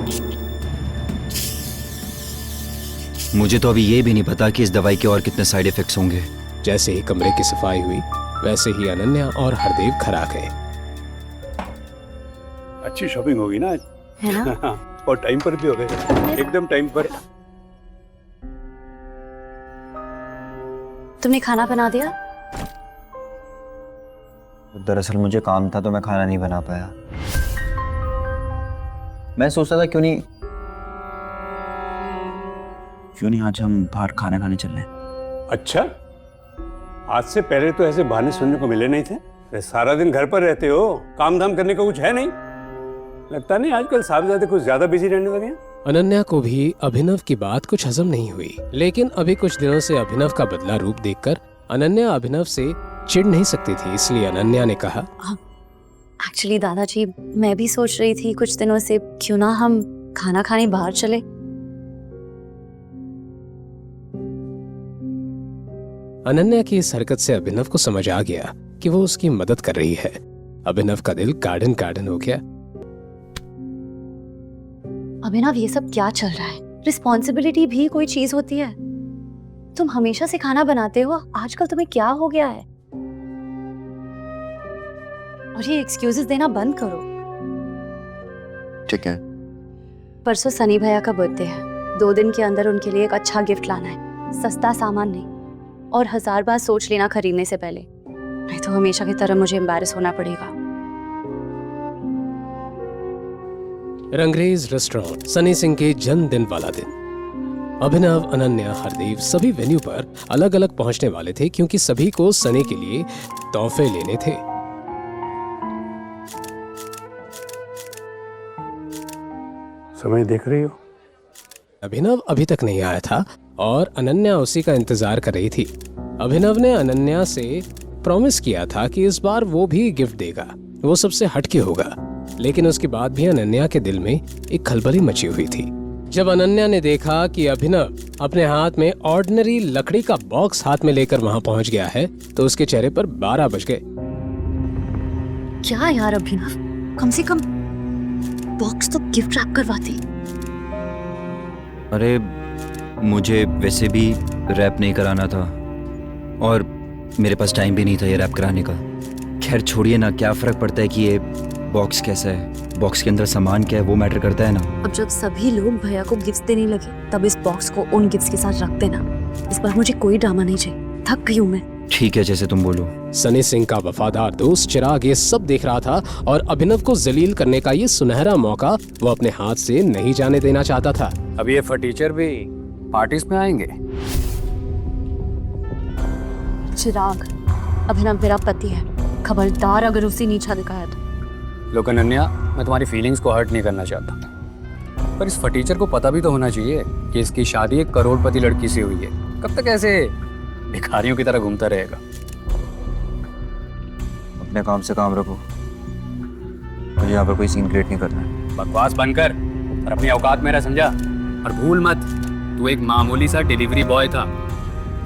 मुझे तो अभी ये भी नहीं पता कि इस दवाई के और कितने साइड इफेक्ट्स होंगे। जैसे ही कमरे की सफाई हुई, वैसे ही अनन्या और हरदेव घर आ गए। अच्छी शॉपिंग होगी ना आज, है ना? और टाइम पर भी हो गए, एकदम टाइम पर। तुमने खाना बना दिया? दरअसल मुझे काम था तो मैं खाना नहीं बना पाया। मैं सोचता था क्यों नहीं आज हम बाहर खाना खाने चल रहे। अच्छा, आज से पहले तो ऐसे बहाने सुनने को मिले नहीं थे। वे सारा दिन घर पर रहते हो, काम धाम करने का कुछ है नहीं। लगता नहीं आजकल साहबजादे कुछ ज्यादा बिजी रहने लगे हैं। अनन्या को भी अभिनव की बात कुछ हजम नहीं हुई, लेकिन अभी कुछ दिनों से अभिनव का बदला रूप देखकर अनन्या अभिनव से चिढ़ नहीं सकती थी। इसलिए अनन्या ने कहा, एक्चुअली दादाजी, मैं भी सोच रही थी कुछ दिनों से क्यों ना हम खाना खाने बाहर चले। अनन्या की इस हरकत से अभिनव को समझ आ गया कि वो उसकी मदद कर रही है। अभिनव का दिल गार्डन हो गया। अभिनव, ये सब क्या चल रहा है? रिस्पॉन्सिबिलिटी भी कोई चीज होती है। तुम हमेशा से खाना बनाते हो, आजकल तुम्हें क्या हो गया है? और ये एक्सक्यूजेस देना बंद करो। ठीक है। परसों सनी भैया का बर्थडे है, 2 दिन के अंदर उनके लिए एक अच्छा गिफ्ट लाना है, सस्ता सामान नहीं, और 1000 बार सोच लेना खरीदने से पहले, नहीं तो हमेशा की तरह मुझे एम्बैरेस होना पड़ेगा। रंगरेज रेस्टोरेंट, सनी सिंह के जन्मदिन वाला दिन। अभिनव, अनन्या, हरदेव सभी वेन्यू पर अलग अलग पहुंचने वाले थे क्योंकि सभी को सनी के लिए तोहफे लेने थे। समय देख रही हो? अभिनव अभी तक नहीं आया था और अनन्या उसी का इंतजार कर रही थी। अभिनव ने अनन्या से प्रॉमिस किया था कि इस बार वो भी गिफ्ट देगा, वो सबसे हटके होगा, लेकिन उसके बाद भी अनन्या के दिल में एक खलबली मची हुई थी। जब अनन्या ने देखा कि अभिनव अपने हाथ में ऑर्डिनरी लकड़ी का बॉक्स हाथ में लेकर वहां पहुंच गया है तो उसके चेहरे पर 12 बज गए। क्या यार अभिनव, कम से कम बॉक्स तो गिफ्ट रैप करवाती। अरे मुझे वैसे भी रैप नहीं कराना था और मेरे पास टाइम भी नहीं था ये रैप कराने का। खैर छोड़िए ना, क्या फ़र्क पड़ता है कि ये बॉक्स कैसा है, बॉक्स के अंदर सामान क्या है वो मैटर करता है ना। अब जब सभी लोग भैया को गिफ्ट देने लगे तब इस बॉक्स को उन गिफ्ट्स के साथ रख देना। इस बार मुझे कोई ड्रामा नहीं चाहिए, थक गई हूँ मैं। ठीक है, जैसे तुम बोलो। सनी सिंह का वफादार दोस्त चिराग ये सब देख रहा था और अभिनव को जलील करने का ये सुनहरा मौका वो अपने हाथ से नहीं जाने देना चाहता था। अब ये फटीचर भी पार्टीज में आएंगे। चिराग, अभिनव मेरा पति है, खबरदार अगर उसे नीचा दिखाया तो। लोग अनन्या, मैं तुम्हारी फीलिंग्स को हर्ट नहीं करना चाहता, पर इस फटीचर को पता भी तो होना चाहिए कि इसकी शादी एक करोड़पति लड़की से हुई है। कब तक ऐसे भिखारियों की तरह घूमता रहेगा? अपने काम से काम रखो, मुझे यहाँ पर कोई सीन क्रिएट नहीं करना है। बकवास बंद कर और अपनी औकात में रह, समझा? और भूल मत, तू एक मामूली सा डिलीवरी बॉय था।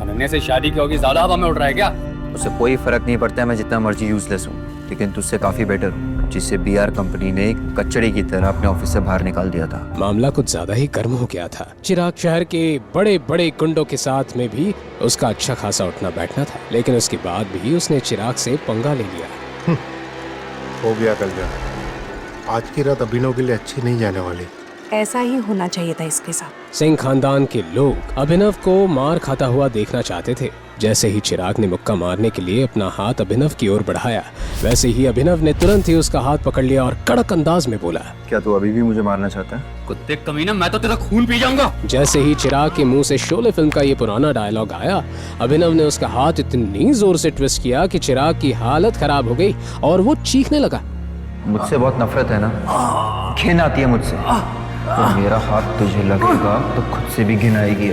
अनन्या से शादी की होगी, ज्यादा हवा में उड़ रहा है क्या? उससे कोई फर्क नहीं पड़ता है मैं जितना मर्जी यूजलेस हूँ, लेकिन तुझसे काफी बेटर हूँ, जिससे बीआर कंपनी ने एक कचड़े की तरह अपने ऑफिस से बाहर निकाल दिया था। मामला कुछ ज्यादा ही गर्म हो गया था। चिराग शहर के बड़े बड़े गुंडों के साथ में भी उसका अच्छा खासा उठना बैठना था, लेकिन उसके बाद भी उसने चिराग से पंगा ले लिया। हो गया कल जा, आज की रात अभिनव के लिए अच्छी नहीं जाने वाली। ऐसा ही होना चाहिए था इसके साथ। सिंह खानदान के लोग अभिनव को मार खाता हुआ देखना चाहते थे। जैसे ही चिराग ने मुक्का मारने के लिए अपना हाथ अभिनव की ओर बढ़ाया, वैसे ही अभिनव ने तुरंत ही उसका हाथ पकड़ लिया और कड़क अंदाज में बोला, क्या तू अभी भी मुझे मारना चाहता है? कुत्ते कमीना, मैं तो तेरा खून पी जाऊंगा। जैसे ही चिराग के मुंह से शोले फिल्म का ये पुराना डायलॉग आया, अभिनव ने उसका हाथ इतनी जोर से ट्विस्ट किया कि चिराग की हालत खराब हो गई और वो चीखने लगा। मुझसे बहुत नफरत है ना, घिन आती है मुझसे। तो मेरा हाथ तुझे लगेगा तो खुद से भी घिन आएगी।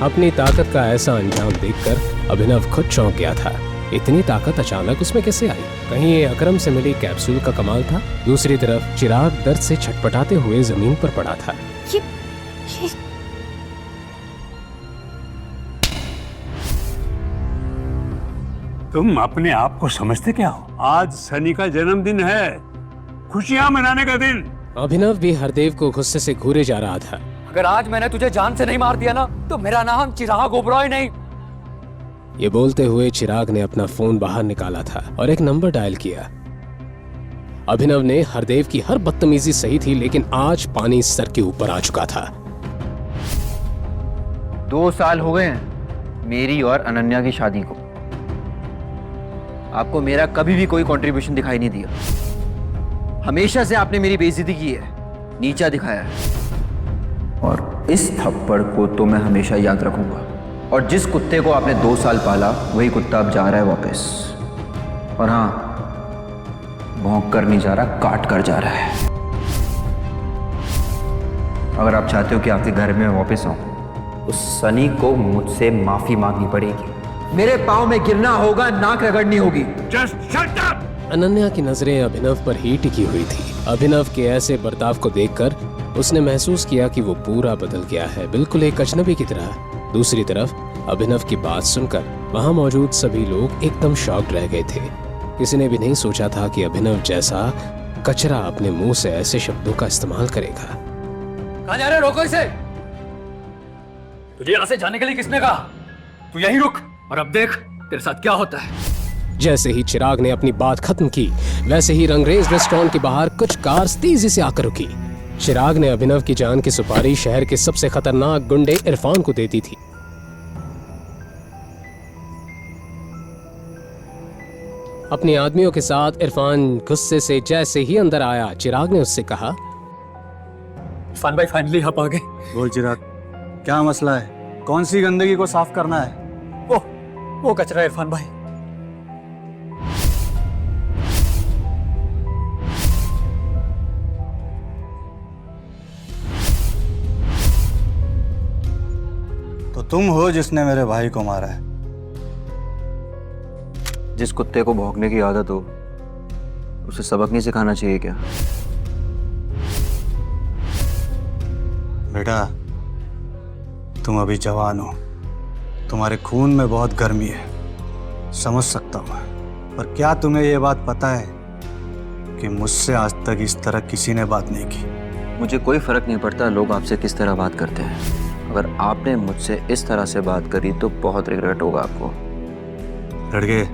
अपनी ताकत का ऐसा अंजाम देखकर अभिनव खुद चौंक गया था। इतनी ताकत अचानक उसमें कैसे आई? कहीं ये अकरम से मिली कैप्सूल का कमाल था? दूसरी तरफ चिराग दर्द से छटपटाते हुए जमीन पर पड़ा था। ये तुम अपने आप को समझते क्या हो? आज सनी का जन्मदिन है, खुशियां मनाने का दिन। अभिनव भी हरदेव को गुस्से से घूरे जा रहा था। अगर आज मैंने तुझे जान से नहीं मार दिया ना, तो मेरा नाम चिराग ओबरॉय नहीं। ये बोलते हुए चिराग ने अपना फोन बाहर निकाला था और एक नंबर डायल किया। अभिनव ने हरदेव की हर बदतमीजी सही थी, लेकिन आज पानी सर के ऊपर आ चुका था। 2 साल हो गए हैं मेरी और अनन्या की शादी को। आपको मेरा कभी भी कोई कंट्रीब्यूशन दिखाई नहीं दिया। हमेशा से आपने मेरी बेइज्जती की है, नीचा दिखाया है, और इस थप्पड़ को तो मैं हमेशा याद रखूंगा। और जिस कुत्ते को आपने 2 साल पाला, वही कुत्ता अब जा रहा है वापस। और हाँ, भौंक कर नहीं जा रहा, काट कर जा रहा है। अगर आप चाहते हो कि आपके घर में वापस आऊं, उस सनी को मुझसे माफी मांगनी पड़ेगी। मेरे पाँव में गिरना होगा, नाक रगड़नी होगी। Just shut up! अनन्या की नजरें अभिनव पर ही टिकी हुई थी। अभिनव के ऐसे बर्ताव को देखकर उसने महसूस किया कि वो पूरा बदल गया है, बिल्कुल एक अजनबी की तरह। दूसरी तरफ अभिनव की बात सुनकर वहां मौजूद सभी लोग एकदम शॉक्ड रह गए थे। किसी ने भी नहीं सोचा था कि अभिनव जैसा कचरा अपने मुंह से ऐसे शब्दों का इस्तेमाल करेगा। कहां जा रहे हो? रोको इसे। तुझे यहाँ से जाने के लिए किसने कहा? तू यहीं रुक और अब देख तेरे साथ क्या होता है। जैसे ही चिराग ने अपनी बात खत्म की, वैसे ही रंगरेज रेस्टोरेंट के बाहर कुछ कार्स तेजी से आकर रुकी। चिराग ने अभिनव की जान की सुपारी शहर के सबसे खतरनाक गुंडे इरफान को दे दी थी। अपने आदमियों के साथ इरफान गुस्से से जैसे ही अंदर आया, चिराग ने उससे कहा, इरफान भाई फाइनली आप आ गए। बोल चिराग, क्या मसला है? कौन सी गंदगी को साफ करना है? वो कचरा इरफान भाई। तो तुम हो जिसने मेरे भाई को मारा है। जिस कुत्ते को भौंकने की आदत हो उसे सबक नहीं सिखाना चाहिए क्या? बेटा, तुम अभी जवान हो, तुम्हारे खून में बहुत गर्मी है, समझ सकता हूं, पर क्या तुम्हें यह बात पता है कि मुझसे आज तक इस तरह किसी ने बात नहीं की? मुझे कोई फर्क नहीं पड़ता लोग आपसे किस तरह बात करते हैं। अगर आपने मुझसे इस तरह से बात करी तो बहुत रिग्रेट होगा आपको। लड़के,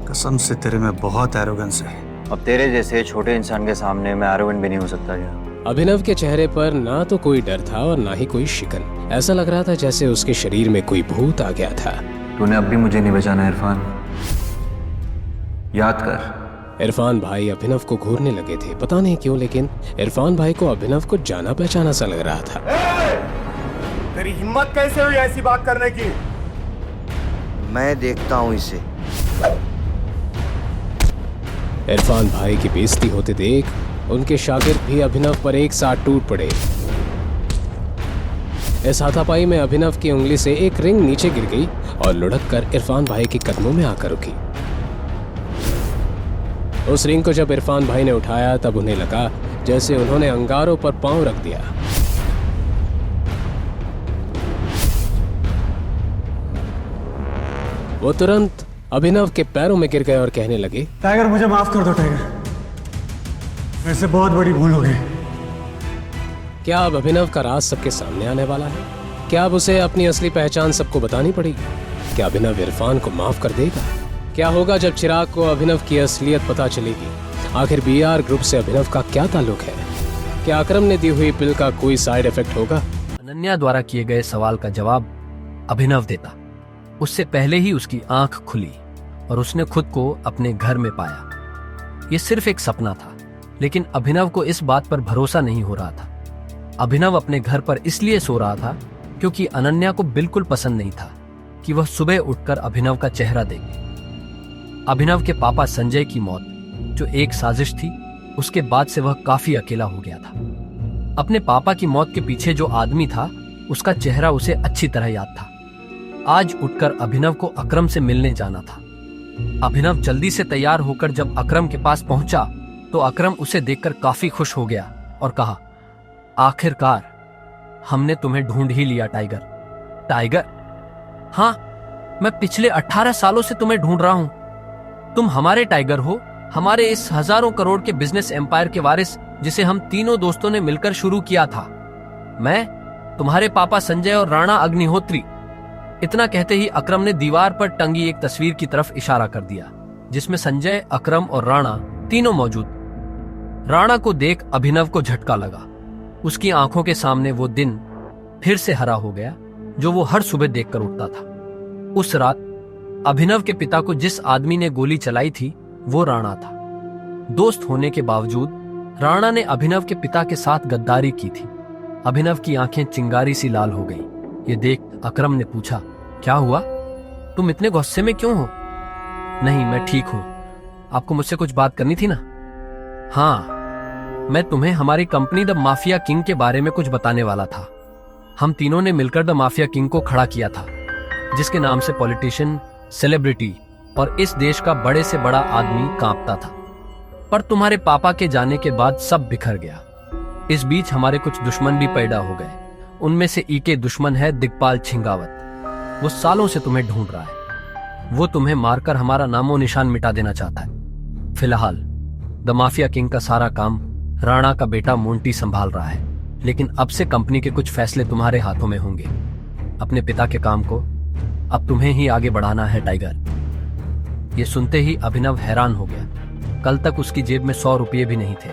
कसम से तेरे में बहुत एरोगेंस है। अब तेरे जैसे छोटे इंसान के सामने मैं एरोगेंट भी नहीं हो सकता क्या? अभिनव के चेहरे पर ना तो कोई डर था और ना ही कोई शिकन। ऐसा लग रहा था जैसे उसके शरीर में कोई भूत आ गया था। तूने अब भी मुझे नहीं बचाना इरफान, याद कर। इरफान भाई अभिनव को घूरने लगे थे, पता नहीं क्यों, लेकिन इरफान भाई को अभिनव को जाना पहचाना सा लग रहा था। तेरी हिम्मत कैसे हुई ऐसी बात करने की? मैं देखता हूं इसे। इरफान भाई की बेइज्जती होते देख उनके शागिर्द भी अभिनव पर एक साथ टूट पड़े। इस हाथापाई में अभिनव की उंगली से एक रिंग नीचे गिर गई और लुढ़क कर इरफान भाई के कदमों में आकर रुकी। उस रिंग को जब इरफान भाई ने उठाया तब उन्हें लगा जैसे उन्होंने अंगारों पर पांव रख दिया। वो तुरंत अभिनव के पैरों में गिर गए और कहने लगे, टाइगर, मुझे माफ कर दो टाइगर, मेरे से बहुत बड़ी भूल हो गई। क्या अब अभिनव का राज सबके सामने आने वाला है? क्या अब उसे अपनी असली पहचान सबको बतानी पड़ेगी? क्या अभिनव इरफान को माफ कर देगा? क्या होगा जब चिराग को अभिनव की असलियत पता चलेगी? आखिर बीआर ग्रुप से अभिनव का क्या ताल्लुक है? क्या अकरम ने दी हुई पिल का कोई साइड इफेक्ट होगा? अनन्या द्वारा किए गए सवाल का जवाब अभिनव देता। उससे पहले ही उसकी आंख खुली और उसने खुद को अपने घर में पाया। ये सिर्फ एक सपना था, लेकिन अभिनव को इस बात पर भरोसा नहीं हो रहा था। अभिनव अपने घर पर इसलिए सो रहा था क्योंकि अनन्या को बिल्कुल पसंद नहीं था कि वह सुबह उठकर अभिनव का चेहरा देखे। अभिनव के पापा संजय की मौत जो एक साजिश थी, उसके बाद से वह काफी अकेला हो गया था। अपने पापा की मौत के पीछे जो आदमी था उसका चेहरा उसे अच्छी तरह याद था। आज उठकर अभिनव को अकरम से मिलने जाना था। अभिनव जल्दी से तैयार होकर जब अकरम के पास पहुंचा तो अकरम उसे देखकर काफी खुश हो गया और कहा, आखिरकार हमने तुम्हें ढूंढ ही लिया टाइगर। टाइगर? हाँ, मैं पिछले 18 सालों से तुम्हें ढूंढ रहा हूं। तुम हमारे टाइगर हो, हमारे इस हजारों करोड़ के बिजनेस एम्पायर के वारिस जिसे हम तीनों दोस्तों ने मिलकर शुरू किया था। मैं, तुम्हारे पापा संजय और राणा अग्निहोत्री। इतना कहते ही अकरम ने दीवार पर टंगी एक तस्वीर की तरफ इशारा कर दिया जिसमें संजय, अकरम और राणा तीनों मौजूद। राणा को देख अभिनव को झटका लगा। उसकी आंखों के सामने वो दिन फिर से हरा हो गया जो वो हर सुबह देखकर उठता था। उस रात अभिनव के पिता को जिस आदमी ने गोली चलाई थी वो राणा था। दोस्त होने के बावजूद राणा ने अभिनव के पिता के साथ गद्दारी की थी। अभिनव की आंखें चिंगारी सी लाल हो गई। ये देख अकरम ने पूछा, क्या हुआ? तुम इतने गुस्से में क्यों हो? नहीं, मैं ठीक हूं। आपको मुझसे कुछ बात करनी थी ना? हाँ, मैं तुम्हें हमारी कंपनी द माफिया किंग के बारे में कुछ बताने वाला था। हम तीनों ने मिलकर द माफिया किंग को खड़ा किया था, जिसके नाम से पॉलिटिशियन, सेलिब्रिटी और इस देश का बड़े से बड़ा आदमी कांपता था। पर तुम्हारे पापा के जाने के बाद सब बिखर गया। इस बीच हमारे कुछ दुश्मन भी पैदा हो गए। उनमें से एक दुश्मन है दिग्पाल छिंगावत। वो सालों से तुम्हें ढूंढ रहा है। वो तुम्हें मारकर हमारा नामो निशान मिटा देना चाहता है। फिलहाल द माफिया किंग का सारा काम राणा का बेटा मोंटी संभाल रहा है, लेकिन अब से कंपनी के कुछ फैसले तुम्हारे हाथों में होंगे। अपने पिता के काम को अब तुम्हें ही आगे बढ़ाना है टाइगर। ये सुनते ही अभिनव हैरान हो गया। कल तक उसकी जेब में 100 रुपये भी नहीं थे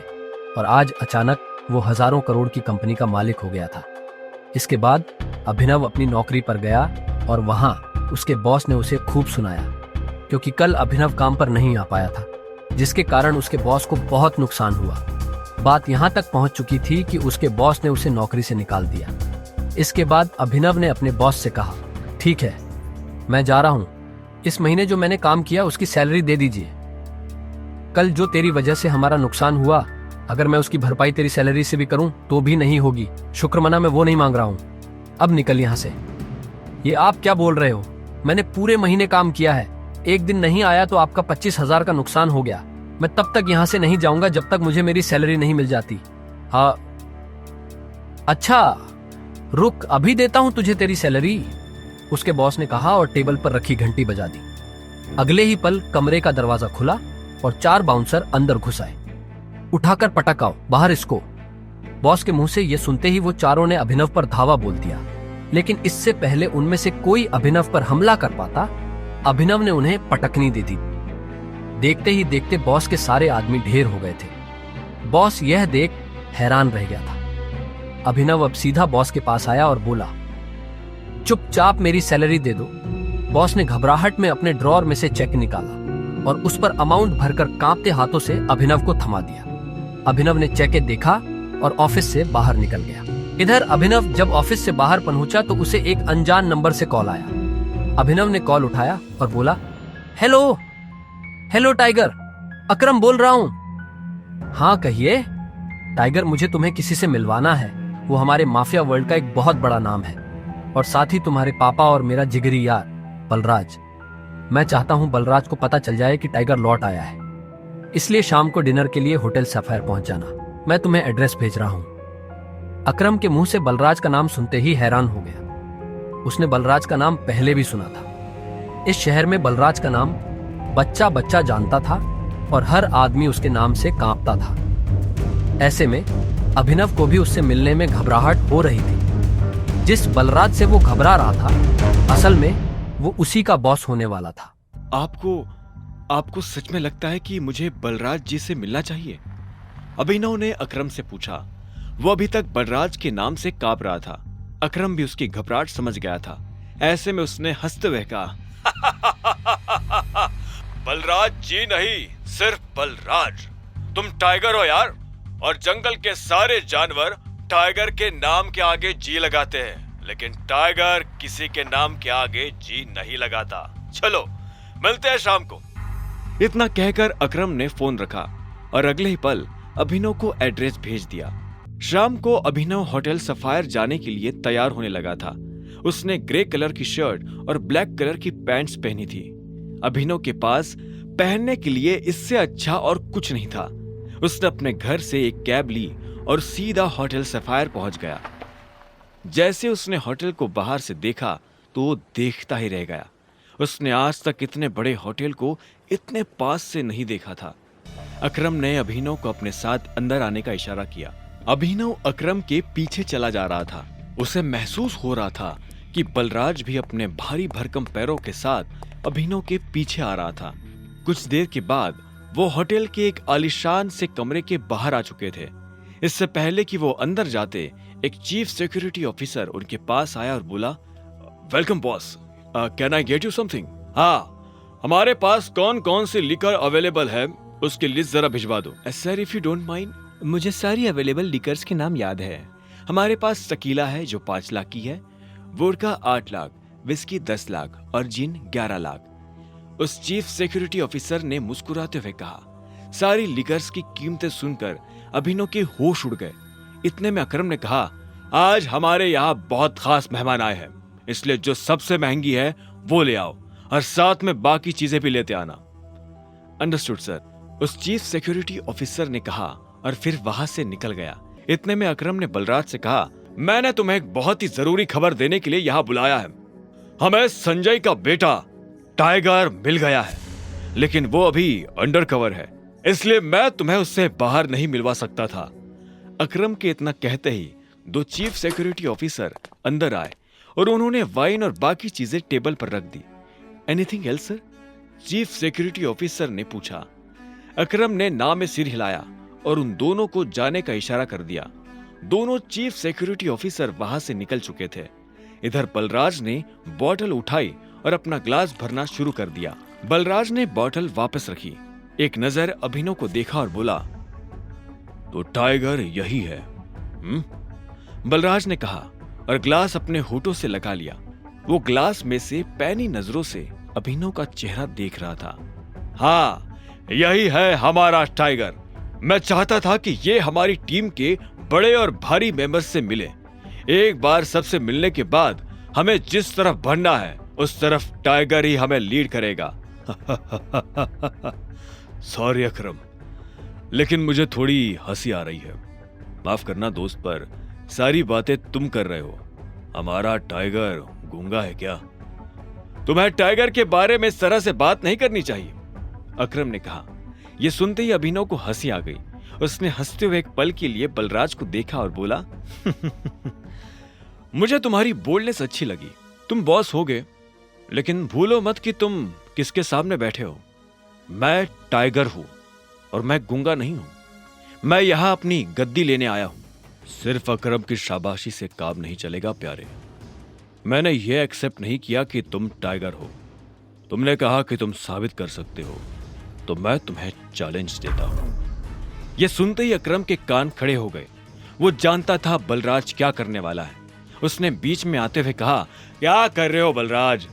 और आज अचानक वो हजारों करोड़ की कंपनी का मालिक हो गया था। इसके बाद अभिनव अपनी नौकरी पर गया और वहां उसके बॉस ने उसे खूब सुनाया, क्योंकि कल अभिनव काम पर नहीं आ पाया था, जिसके कारण उसके बॉस को बहुत नुकसान हुआ। बात यहां तक पहुंच चुकी थी कि उसके बॉस ने उसे नौकरी से निकाल दिया। इसके बाद अभिनव ने अपने बॉस से कहा, ठीक है, मैं जा रहा हूं, इस महीने जो मैंने काम किया उसकी सैलरी दे दीजिए। कल जो तेरी वजह से हमारा नुकसान हुआ, अगर मैं उसकी भरपाई तेरी सैलरी से भी करूं तो भी नहीं होगी। शुक्रमना मैं वो नहीं मांग रहा हूं, अब निकल यहां से। ये आप क्या बोल रहे हो? मैंने पूरे महीने काम किया है, एक दिन नहीं आया तो आपका 25,000 का नुकसान हो गया। मैं तब तक यहां से नहीं जाऊंगा जब तक मुझे मेरी सैलरी नहीं मिल जाती। हाँ, अच्छा रुक, अभी देता हूं तुझे तेरी सैलरी, उसके बॉस ने कहा और टेबल पर रखी घंटी बजा दी। अगले ही पल कमरे का दरवाजा खुला और 4 बाउंसर अंदर घुस आए। उठाकर पटक आओ, बाहर इसको। बॉस के मुंह से यह सुनते ही वो चारों ने अभिनव पर धावा बोल दिया, लेकिन इससे पहले उनमें से कोई अभिनव पर हमला कर पाता, अभिनव ने उन्हें पटकनी दे दी। देखते ही देखते बॉस के सारे आदमी ढेर हो गए थे। बॉस यह देख हैरान रह गया था। अभिनव अब सीधा बॉस के पास आया और बोला, चुपचाप मेरी सैलरी दे दो। बॉस ने घबराहट में अपने ड्रॉर में से चेक निकाला और उस पर अमाउंट भरकर कांपते हाथों से अभिनव को थमा दिया। अभिनव ने चेक देखा और ऑफिस से बाहर निकल गया। इधर अभिनव जब ऑफिस से बाहर पहुंचा तो उसे एक अनजान नंबर से कॉल आया। अभिनव ने कॉल उठाया और बोला, हेलो हेलो टाइगर, अकरम बोल रहा हूं। हाँ कहिए। टाइगर, मुझे तुम्हें किसी से मिलवाना है, वो हमारे माफिया वर्ल्ड का एक बहुत बड़ा नाम है, और साथ ही तुम्हारे पापा और मेरा जिगरी यार बलराज। मैं चाहता हूं बलराज को पता चल जाए कि टाइगर लौट आया है, इसलिए शाम को डिनर के लिए होटल सफायर पहुंच जाना। मैं तुम्हें एड्रेस भेज रहा हूं। अकरम के मुंह से बलराज का नाम सुनते ही हैरान हो गया। उसने बलराज का नाम पहले भी सुना था। इस शहर में बलराज का नाम बच्चा बच्चा जानता था और हर आदमी उसके नाम से कांपता था। ऐसे में अभिनव को भी उससे मिलने में घबराहट हो रही थी। जिस बलराज से वो घबरा रहा था, असल में वो उसी का बॉस होने वाला था। आपको सच में लगता है कि मुझे बलराज जी से मिलना चाहिए? अभिनव ने अकरम से पूछा। वो अभी तक बलराज के नाम से कांप रहा था। अकरम भी उसकी घबराहट समझ गया था। ऐसे में उसने हंसते हुए कहा, बलराज जी नहीं, सिर्फ बलराज। तुम टाइगर हो यार, और जंगल के सारे जानवर टाइगर के नाम के आगे जी लगाते हैं, लेकिन टाइगर किसी के नाम के आगे जी नहीं लगाता। चलो मिलते हैं शाम को। इतना कहकर अकरम ने फोन रखा और अगले ही पल अभिनव को एड्रेस भेज दिया। शाम को अभिनव होटल सफायर जाने के लिए तैयार होने लगा था। उसने ग्रे कलर की शर्ट और ब्लैक कलर की पैंट्स पहनी थी। अभिनव के पास पहनने के लिए इससे अच्छा और कुछ नहीं था। उसने अपने घर से एक कैब ली और सीधा होटल सफायर पहुंच गया। जैसे उसने होटल को बाहर से देखा तो वो देखता ही रह गया। उसने आज तक इतने बड़े होटल को इतने पास से नहीं देखा था। अकरम ने अभिनव को अपने साथ अंदर आने का इशारा किया। अभिनव अकरम के पीछे चला जा रहा था। उसे महसूस हो रहा था कि बलराज भी अपने भारी भरकम पैरों के साथ अभिनव के पीछे आ रहा था। कुछ देर के बाद वो होटल के एक आलीशान से कमरे के बाहर आ चुके थे। इससे पहले कि वो अंदर जाते, एक चीफ सिक्योरिटी ऑफिसर उनके पास आया और बोला, welcome boss, can I get you something? हाँ, हमारे पास कौन कौन सी लिकर अवेलेबल है उसकी लिस्ट जरा भिजवा दो। Sir if you don't mind, मुझे सारी अवेलेबल लिकर्स के नाम याद है। हमारे पास टकीला है जो 5 लाख की है, वोडका 8 लाख, विस्की 10 लाख और जिन 11 लाख। उस चीफ सिक्योरिटी ऑफिसर ने मुस्कुराते हुए कहा। सारी लिकर्स की कीमतें सुनकर अभिनव के होश उड़ गए। इतने में अकरम ने कहा, आज हमारे यहाँ बहुत खास मेहमान आए हैं, इसलिए जो सबसे महंगी है वो ले आओ और साथ में बाकी चीजें भी लेते आना। अंडरस्टूड सर, उस चीफ सिक्योरिटी ऑफिसर ने कहा और फिर वहां से निकल गया। इतने में अकरम ने बलराज से कहा, मैंने तुम्हें एक बहुत ही जरूरी खबर देने के लिए यहाँ बुलाया है। हमें संजय का बेटा टाइगर मिल गया है, लेकिन वो अभी अंडरकवर है, इसलिए मैं तुम्हें उससे बाहर नहीं मिलवा सकता था। अकरम के इतना कहते ही 2 चीफ सिक्योरिटी ऑफिसर अंदर आए और उन्होंने वाइन और बाकी चीजें टेबल पर रख दी। Anything else sir? Chief security officer ने पूछा। अकरम ने ना में सिर हिलाया और उन दोनों को जाने का इशारा कर दिया। दोनों चीफ सिक्योरिटी ऑफिसर वहां से निकल चुके थे। इधर बलराज ने बॉटल उठाई और अपना ग्लास भरना शुरू कर दिया। बलराज ने बॉटल वापस रखी, एक नजर अभिनव को देखा और बोला, तो टाइगर यही है। बलराज ने कहा और ग्लास अपने होठों से लगा लिया। वो ग्लास में से पैनी नजरों से अभिनव का चेहरा देख रहा था। हाँ, यही है हमारा टाइगर। मैं चाहता था कि ये हमारी टीम के बड़े और भारी मेंबर्स से मिले। एक बार सबसे मिलने के बाद हमें जिस तरफ बढ़ना है उस तरफ टाइगर ही हमें लीड करेगा। सॉरी अकरम, लेकिन मुझे थोड़ी हंसी आ रही है। माफ करना दोस्त, पर सारी बातें तुम कर रहे हो। हमारा टाइगर गूंगा है क्या? तुम्हें टाइगर के बारे में इस तरह से बात नहीं करनी चाहिए, अकरम ने कहा। यह सुनते ही अभिनव को हंसी आ गई। उसने हंसते हुए एक पल के लिए बलराज को देखा और बोला, मुझे तुम्हारी बोल्डनेस अच्छी लगी। तुम बॉस हो गए, लेकिन भूलो मत कि तुम किसके सामने बैठे हो। मैं टाइगर हूं और मैं गूंगा नहीं हूं। मैं यहां अपनी गद्दी लेने आया हूं। सिर्फ अकरम की शाबाशी से काम नहीं चलेगा प्यारे। मैंने यह एक्सेप्ट नहीं किया कि तुम टाइगर हो। तुमने कहा कि तुम साबित कर सकते हो, तो मैं तुम्हें चैलेंज देता हूं। यह सुनते ही अकरम के कान खड़े हो गए। वो जानता था बलराज क्या करने वाला है। उसने बीच में आते हुए कहा, क्या कर रहे हो बलराज?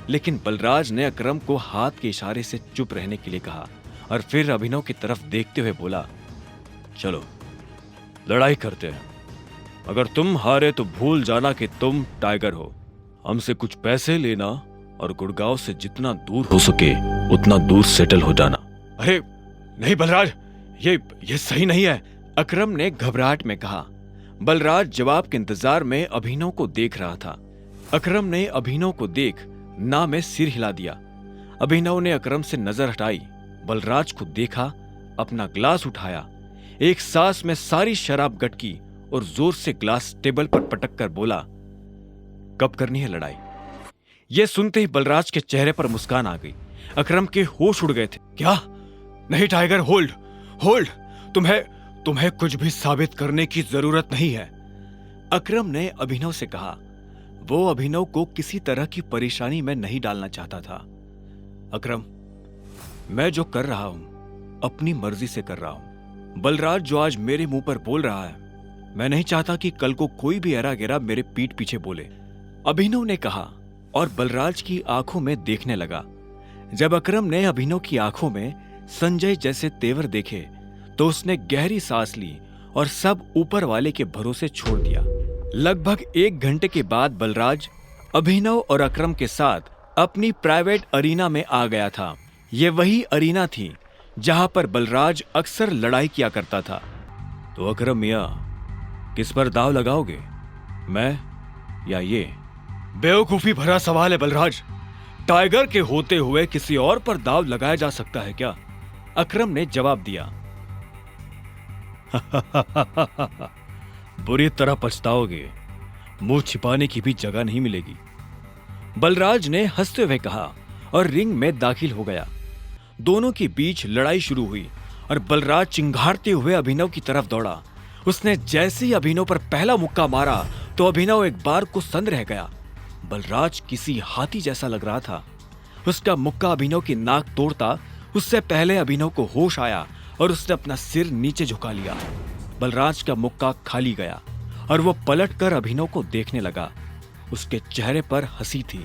लेकिन बलराज ने अकरम को हाथ के इशारे से चुप रहने के लिए कहा और फिर अभिनव की तरफ देखते हुए बोला, चलो लड़ाई करते हैं। अगर तुम हारे तो भूल जाना कि तुम टाइगर हो। हमसे कुछ पैसे लेना और गुड़गांव से जितना दूर हो सके उतना दूर सेटल हो जाना। अरे नहीं बलराज, ये सही नहीं है, अकरम ने घबराहट में कहा। बलराज जवाब के इंतजार में अभिनव को देख रहा था। अकरम ने अभिनव को देख ना में सिर हिला दिया। अभिनव ने अकरम से नजर हटाई, बलराज को देखा, अपना ग्लास उठाया, एक सांस में सारी शराब गटकी और जोर से ग्लास टेबल पर पटक कर बोला, कब करनी है लड़ाई? यह सुनते ही बलराज के चेहरे पर मुस्कान आ गई। अकरम के होश उड़ गए थे। क्या? नहीं टाइगर, होल्ड होल्ड, तुम्हें कुछ भी साबित करने की जरूरत नहीं है, अकरम ने अभिनव से कहा। वो अभिनव को किसी तरह की परेशानी में नहीं डालना चाहता था। अकरम, मैं जो कर रहा हूं अपनी मर्जी से कर रहा हूं। बलराज जो आज मेरे मुंह पर बोल रहा है, मैं नहीं चाहता कि कल को कोई भी एरा गेरा मेरे पीठ पीछे बोले, अभिनव ने कहा और बलराज की आंखों में देखने लगा। जब अकरम ने अभिनव की आंखों में संजय जैसे तेवर देखे तो उसने गहरी सांस ली और सब ऊपर वाले के भरोसे छोड़ दिया। लगभग 1 घंटे के बाद बलराज अभिनव और अकरम के साथ अपनी प्राइवेट अरीना में आ गया था। यह वही अरीना थी जहां पर बलराज अक्सर लड़ाई किया करता था। तो अकरम मियां, किस पर दाव लगाओगे, मैं या ये? बेवकूफी भरा सवाल है बलराज। टाइगर के होते हुए किसी और पर दाव लगाया जा सकता है क्या? अकरम ने जवाब दिया। बुरी तरह पछताओगे, मुंह छिपाने की भी जगह नहीं मिलेगी, बलराज ने हंसते हुए कहा और रिंग में दाखिल हो गया। दोनों के बीच लड़ाई शुरू हुई और बलराज चिंघाड़ते हुए अभिनव की तरफ दौड़ा। उसने जैसे ही अभिनव पर पहला मुक्का मारा तो अभिनव एक बार को सन्न रह गया। बलराज किसी हाथी जैसा लग रहा था। उसका मुक्का अभिनव की नाक तोड़ता उससे पहले अभिनव को होश आया और उसने अपना सिर नीचे झुका लिया। बलराज का मुक्का खाली गया और वो पलटकर अभिनव को देखने लगा। उसके चेहरे पर हंसी थी।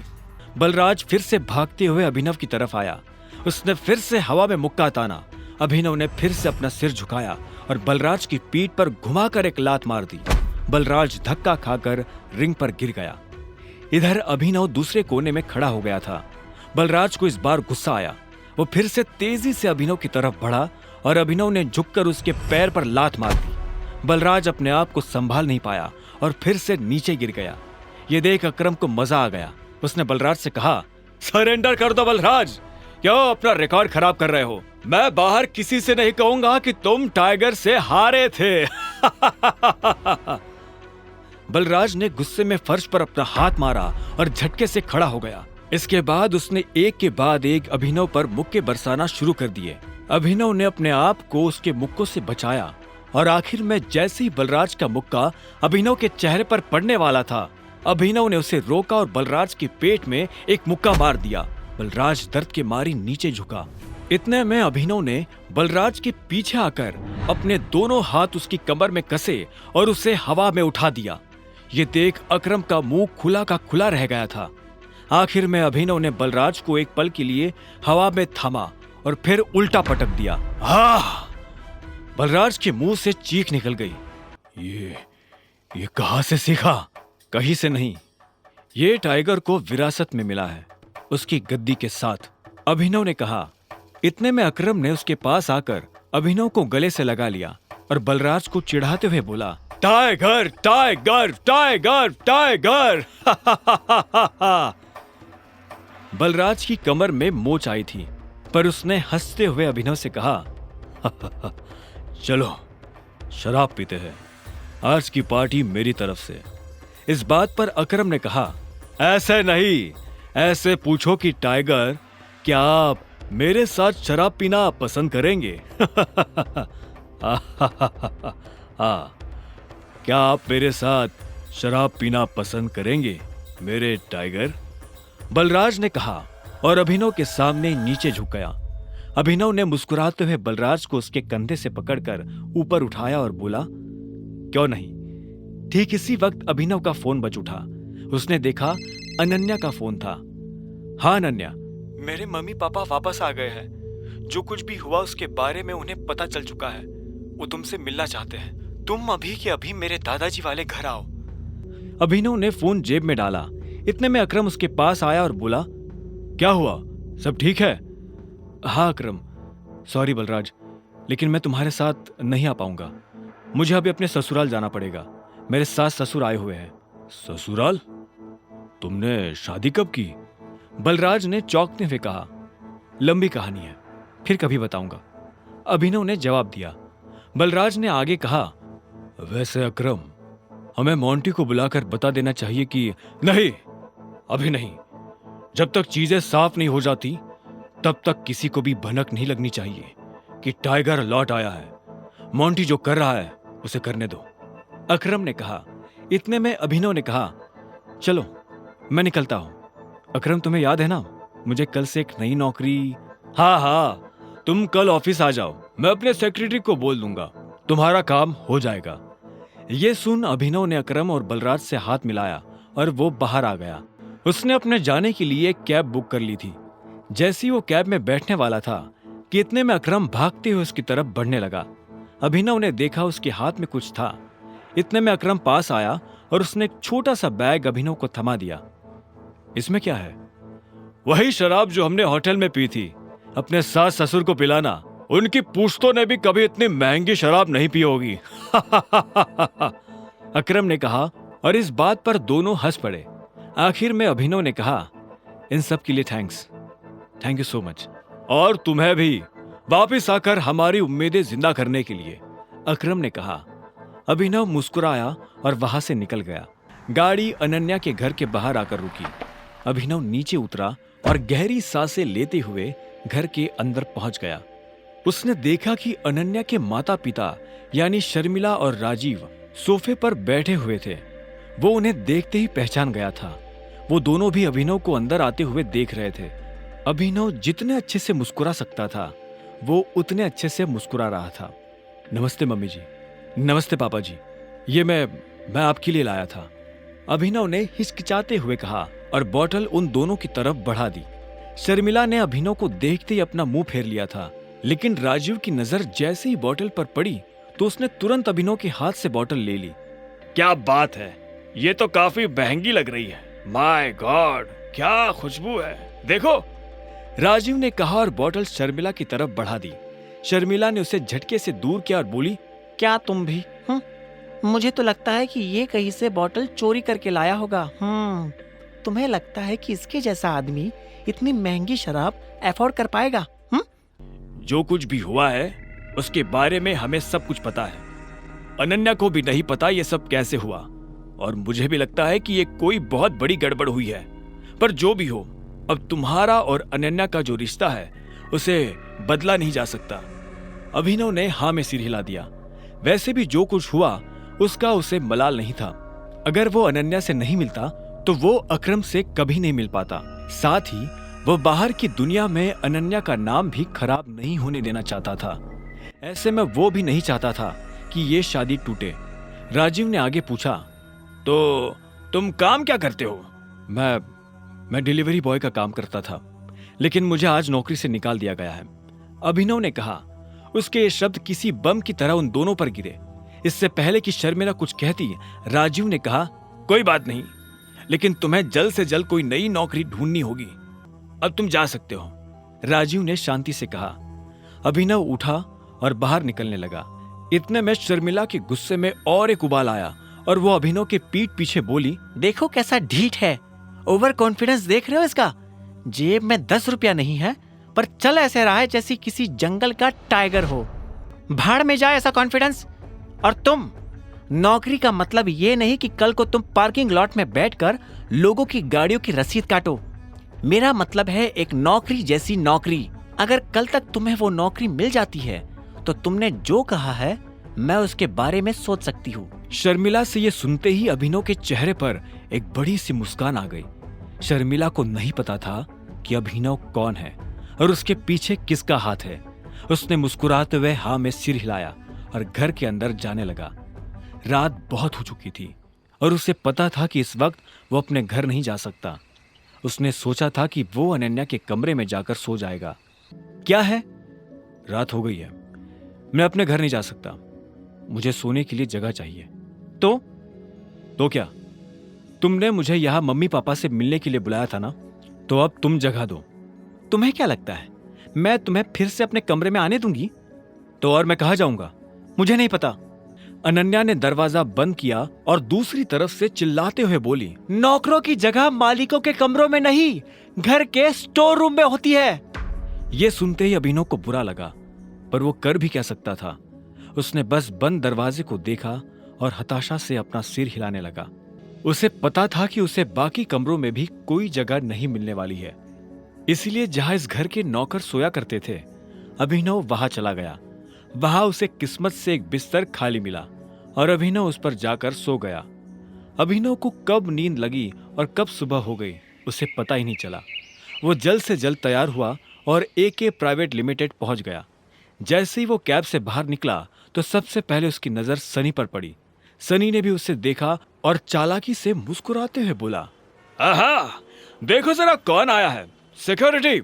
बलराज फिर से भागते हुए अभिनव की तरफ आया। उसने फिर से हवा में मुक्का ताना। अभिनव ने फिर से अपना सिर झुकाया और बलराज की पीठ पर घुमाकर एक लात मार दी। बलराज धक्का खाकर रिंग पर गिर गया। इधर अभिनव दूसरे कोने में खड़ा हो गया था। बलराज को इस बार गुस्सा आया। वो फिर से तेजी से अभिनव की तरफ बढ़ा और अभिनव ने झुककर उसके पैर पर लात मार दी। बलराज अपने आप को संभाल नहीं पाया और फिर से नीचे गिर गया। ये देख अकरम को मजा आ गया। उसने बलराज से कहा, सरेंडर कर दो बलराज, क्यों अपना रिकॉर्ड खराब कर रहे हो? मैं बाहर किसी से नहीं कहूंगा कि तुम टाइगर से हारे थे। बलराज ने गुस्से में फर्श पर अपना हाथ मारा और झटके से खड़ा हो गया। इसके बाद उसने एक के बाद एक अभिनव पर मुक्के बरसाना शुरू कर दिए। अभिनव ने अपने आप को उसके मुक्कों से बचाया और आखिर में जैसे ही बलराज का मुक्का अभिनव के चेहरे पर पड़ने वाला था, अभिनव ने उसे रोका और बलराज के पेट में एक मुक्का मार दिया। बलराज दर्द के मारी नीचे झुका। इतने में अभिनव ने बलराज के पीछे आकर अपने दोनों हाथ उसकी कमर में कसे और उसे हवा में उठा दिया। ये देख अकरम का मुंह खुला का खुला रह गया था। आखिर में अभिनव ने बलराज को एक पल के लिए हवा में थामा और फिर उल्टा पटक दिया। बलराज के मुंह से चीख निकल गई। ये कहां से सीखा? कहीं से नहीं, ये टाइगर को विरासत में मिला है, उसकी गद्दी के साथ, अभिनव ने कहा। इतने में अकरम ने उसके पास आकर अभिनव को गले से लगा लिया और बलराज को चिढ़ाते हुए बोला, tiger tiger tiger tiger. Balraj की कमर में मोच आई थी, पर उसने हंसते हुए अभिनव से कहा, चलो शराब पीते हैं, आज की पार्टी मेरी तरफ से। इस बात पर अकरम ने कहा, ऐसे नहीं, ऐसे पूछो कि टाइगर, क्या आप मेरे साथ शराब पीना पसंद करेंगे? क्या आप मेरे साथ शराब पीना पसंद करेंगे मेरे टाइगर? बलराज ने कहा और अभिनव के सामने नीचे झुक गया। अभिनव ने मुस्कुराते हुए बलराज को उसके कंधे से पकड़कर ऊपर उठाया और बोला, क्यों नहीं। ठीक इसी वक्त अभिनव का फोन बज उठा। उसने देखा अनन्या का फोन था। हाँ अनन्या, मेरे मम्मी पापा वापस आ गए हैं। जो कुछ भी हुआ उसके बारे में उन्हें पता चल चुका है। वो तुमसे मिलना चाहते हैं। तुम अभी के अभी मेरे दादाजी वाले घर आओ। अभिनव ने फोन जेब में डाला। इतने में अकरम उसके पास आया और बोला, क्या हुआ, सब ठीक है? हाँ अकरम, सॉरी बलराज, लेकिन मैं तुम्हारे साथ नहीं आ पाऊंगा। मुझे अभी अपने ससुराल जाना पड़ेगा। मेरे सास ससुर आए हुए हैं। ससुराल? तुमने शादी कब की? बलराज ने चौंकते हुए कहा। लंबी कहानी है, फिर कभी बताऊंगा, अभिनव ने जवाब दिया। बलराज ने आगे कहा, वैसे अकरम, हमें मोंटी को बुलाकर बता देना चाहिए कि नहीं, अभी नहीं, जब तक चीजें साफ नहीं हो जाती तब तक किसी को भी भनक नहीं लगनी चाहिए कि टाइगर लौट आया है। मोंटी जो कर रहा है उसे करने दो, अकरम ने कहा। इतने में अभिनव ने कहा, चलो मैं निकलता हूं। अकरम, तुम्हें याद है ना, मुझे कल से एक नई नौकरी। हाँ, तुम कल ऑफिस आ जाओ, मैं अपने सेक्रेटरी को बोल दूंगा, तुम्हारा काम हो जाएगा। ये सुन अभिनव ने अकरम और बलराज से हाथ मिलाया और वो बाहर आ गया। उसने अपने जाने के लिए एक कैब बुक कर ली थी। जैसे ही वो कैब में बैठने वाला था कि इतने में अकरम भागते हुए उसकी तरफ बढ़ने लगा। अभिनव ने देखा उसके हाथ में कुछ था। इतने में अकरम पास आया और उसने एक छोटा सा बैग अभिनव को थमा दिया। इसमें क्या है? वही शराब जो हमने होटल में पी थी, अपने सास ससुर को पिलाना। उनकी पूछतों ने भी कभी इतनी महंगी शराब नहीं पी होगी। अकरम ने कहा और इस बात पर दोनों हंस पड़े। आखिर में अभिनव ने कहा, इन सब के लिए thanks, thank you so much. और तुम्हें भी वापिस आकर हमारी उम्मीदें जिंदा करने के लिए, अकरम ने कहा। अभिनव मुस्कुराया और वहां से निकल गया। गाड़ी अनन्या के घर के बाहर आकर रुकी। अभिनव नीचे उतरा और गहरी सांसें लेते हुए घर के अंदर पहुंच गया। उसने देखा कि अनन्या के माता पिता यानी शर्मिला और राजीव सोफे पर बैठे हुए थे। वो उन्हें देखते ही पहचान गया था। वो दोनों भी अभिनव को अंदर आते हुए देख रहे थे। अभिनव जितने अच्छे से मुस्कुरा सकता था वो उतने अच्छे से मुस्कुरा रहा था। नमस्ते मम्मी जी। नमस्ते पापा जी, ये मैं आपके लिए लाया था, अभिनव ने हिचकिचाते हुए कहा और बोतल उन दोनों की तरफ बढ़ा दी। शर्मिला ने अभिनव को देखते ही अपना मुंह फेर लिया था, लेकिन राजीव की नजर जैसे ही बोतल पर पड़ी तो उसने तुरंत अभिनव के हाथ से बोतल ले ली। क्या बात है, ये तो काफी महंगी लग रही है। माय गॉड, क्या खुशबू है, देखो, राजीव ने कहा और बोतल शर्मिला की तरफ बढ़ा दी। शर्मिला ने उसे झटके से दूर किया और बोली, क्या तुम भी? मुझे तो लगता है कि ये कहीं से बोतल चोरी करके लाया होगा। तुम्हें लगता है कि इसके जैसा आदमी इतनी महंगी शराब अफोर्ड कर पाएगा? जो कुछ भी हुआ है उसके बारे में हमें सब कुछ पता है। अनन्या को भी नहीं पता ये सब कैसे हुआ, और मुझे भी लगता है कि ये कोई बहुत बड़ी गड़बड़ हुई है। पर जो भी हो, अब तुम्हारा और अनन्या का जो रिश्ता है उसे बदला नहीं जा सकता। अभिनव ने हाँ में सिर हिला दिया। वैसे भी जो कुछ हुआ उसका उसे मलाल नहीं था। अगर वो अनन्या से नहीं मिलता तो वो अकरम से कभी नहीं मिल पाता। साथ ही वो बाहर की दुनिया में अनन्या का नाम भी खराब नहीं होने देना चाहता था। ऐसे में वो भी नहीं चाहता था कि ये शादी टूटे। राजीव ने आगे पूछा, तो तुम काम क्या करते हो? मैं डिलीवरी बॉय का काम करता था, लेकिन मुझे आज नौकरी से निकाल दिया गया है, अभिनव ने कहा। उसके ये शब्द किसी बम की तरह उन दोनों पर गिरे। इससे पहले कि शर्मिला कुछ कहती, राजीव ने कहा, कोई बात नहीं, लेकिन तुम्हें जल्द से जल्द कोई नई नौकरी ढूंढनी होगी। अब तुम जा सकते हो, राजीव ने शांति से कहा। अभिनव उठा और बाहर निकलने लगा। इतने में शर्मिला के गुस्से में और एक उबाल आया और वो अभिनव के पीठ पीछे बोली, देखो कैसा ढीठ है, ओवर कॉन्फिडेंस देख रहे हो इसका? जेब में 10 रुपया नहीं है पर चल ऐसे रहा है जैसी किसी जंगल का टाइगर हो। भाड़ में जाए ऐसा कॉन्फिडेंस। और तुम, नौकरी का मतलब ये नहीं कि कल को तुम पार्किंग लॉट में बैठकर लोगों की गाड़ियों की रसीद काटो। मेरा मतलब है एक नौकरी जैसी नौकरी। अगर कल तक तुम्हें वो नौकरी मिल जाती है तो तुमने जो कहा है मैं उसके बारे में सोच सकती हूँ। शर्मिला से ये सुनते ही अभिनव के चेहरे पर एक बड़ी सी मुस्कान आ गई। शर्मिला को नहीं पता था कि अभिनव कौन है और उसके पीछे किसका हाथ है। उसने मुस्कुराते हुए हाँ में सिर हिलाया और घर के अंदर जाने लगा। रात बहुत हो चुकी थी और उसे पता था कि इस वक्त वो अपने घर नहीं जा सकता। उसने सोचा था कि वो अनन्या के कमरे में जाकर सो जाएगा। क्या है, रात हो गई है, मैं अपने घर नहीं जा सकता, मुझे सोने के लिए जगह चाहिए। तो क्या, तुमने मुझे यहां मम्मी पापा से मिलने के लिए बुलाया था ना, तो अब तुम जगह दो। तुम्हें क्या लगता है मैं तुम्हें फिर से अपने कमरे में आने दूंगी? तो और मैं कहाँ जाऊंगा, मुझे नहीं पता। अनन्या ने दरवाजा बंद किया और दूसरी तरफ से चिल्लाते हुए बोली, नौकरों की जगह मालिकों के कमरों में नहीं, घर के स्टोर रूम में होती है। ये सुनते ही अभिनव को बुरा लगा, पर वो कर भी क्या सकता था। उसने बस बंद दरवाजे को देखा और हताशा से अपना सिर हिलाने लगा। उसे पता था कि उसे बाकी कमरों में भी कोई जगह नहीं मिलने वाली है, इसलिए जहां इस घर के नौकर सोया करते थे अभिनव वहां चला गया। वहां उसे किस्मत से एक बिस्तर खाली मिला और अभिनव उस पर जाकर सो गया। अभिनव को कब नींद लगी और कब सुबह हो गई उसे पता ही नहीं चला। वो जल्द से जल्द तैयार हुआ और AK प्राइवेट लिमिटेड पहुंच गया। जैसे ही वो कैब से बाहर निकला तो सबसे पहले उसकी नजर सनी पर पड़ी। सनी ने भी उसे देखा और चालाकी से मुस्कुराते हुए बोला, आहा, देखो जरा कौन आया है, सिक्योरिटी।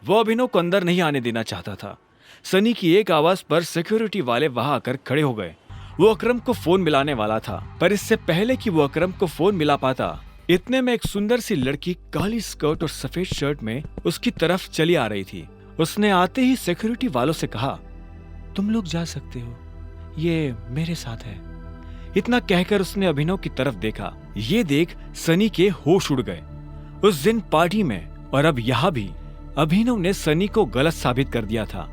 वो अभिनव को अंदर नहीं आने देना चाहता था। सनी की एक आवाज पर सिक्योरिटी वाले वहां आकर खड़े हो गए। वो अकरम को फोन मिलाने वाला था, पर इससे पहले कि वो अकरम को फोन मिला पाता, इतने में एक सुंदर सी लड़की काली स्कर्ट और सफेद शर्ट में उसकी तरफ चली आ रही थी। उसने आते ही सिक्योरिटी वालों से कहा, तुम लोग जा सकते हो, ये मेरे साथ है। इतना कहकर उसने अभिनव की तरफ देखा। ये देख सनी के होश उड़ गए। उस दिन पार्टी में और अब यहाँ भी अभिनव ने सनी को गलत साबित कर दिया था।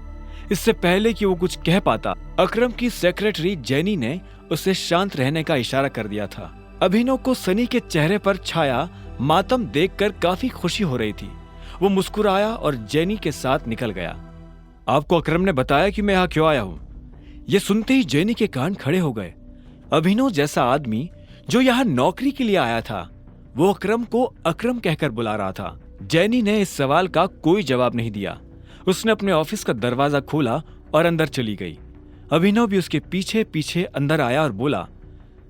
इससे पहले कि वो कुछ कह पाता, अकरम की सेक्रेटरी जेनी ने उसे शांत रहने का इशारा कर दिया था। अभिनव को सनी के चेहरे पर छाया मातम देखकर काफी खुशी हो रही थी। वो मुस्कुराया और जेनी के साथ निकल गया। आपको अकरम ने बताया कि मैं यहाँ क्यों आया हूँ? ये सुनते ही जेनी के कान खड़े हो गए। अभिनव जैसा आदमी जो यहाँ नौकरी के लिए आया था, वो अकरम को अकरम कहकर बुला रहा था। जेनी ने इस सवाल का कोई जवाब नहीं दिया। उसने अपने ऑफिस का दरवाजा खोला और अंदर चली गई। अभिनव भी उसके पीछे पीछे अंदर आया और बोला,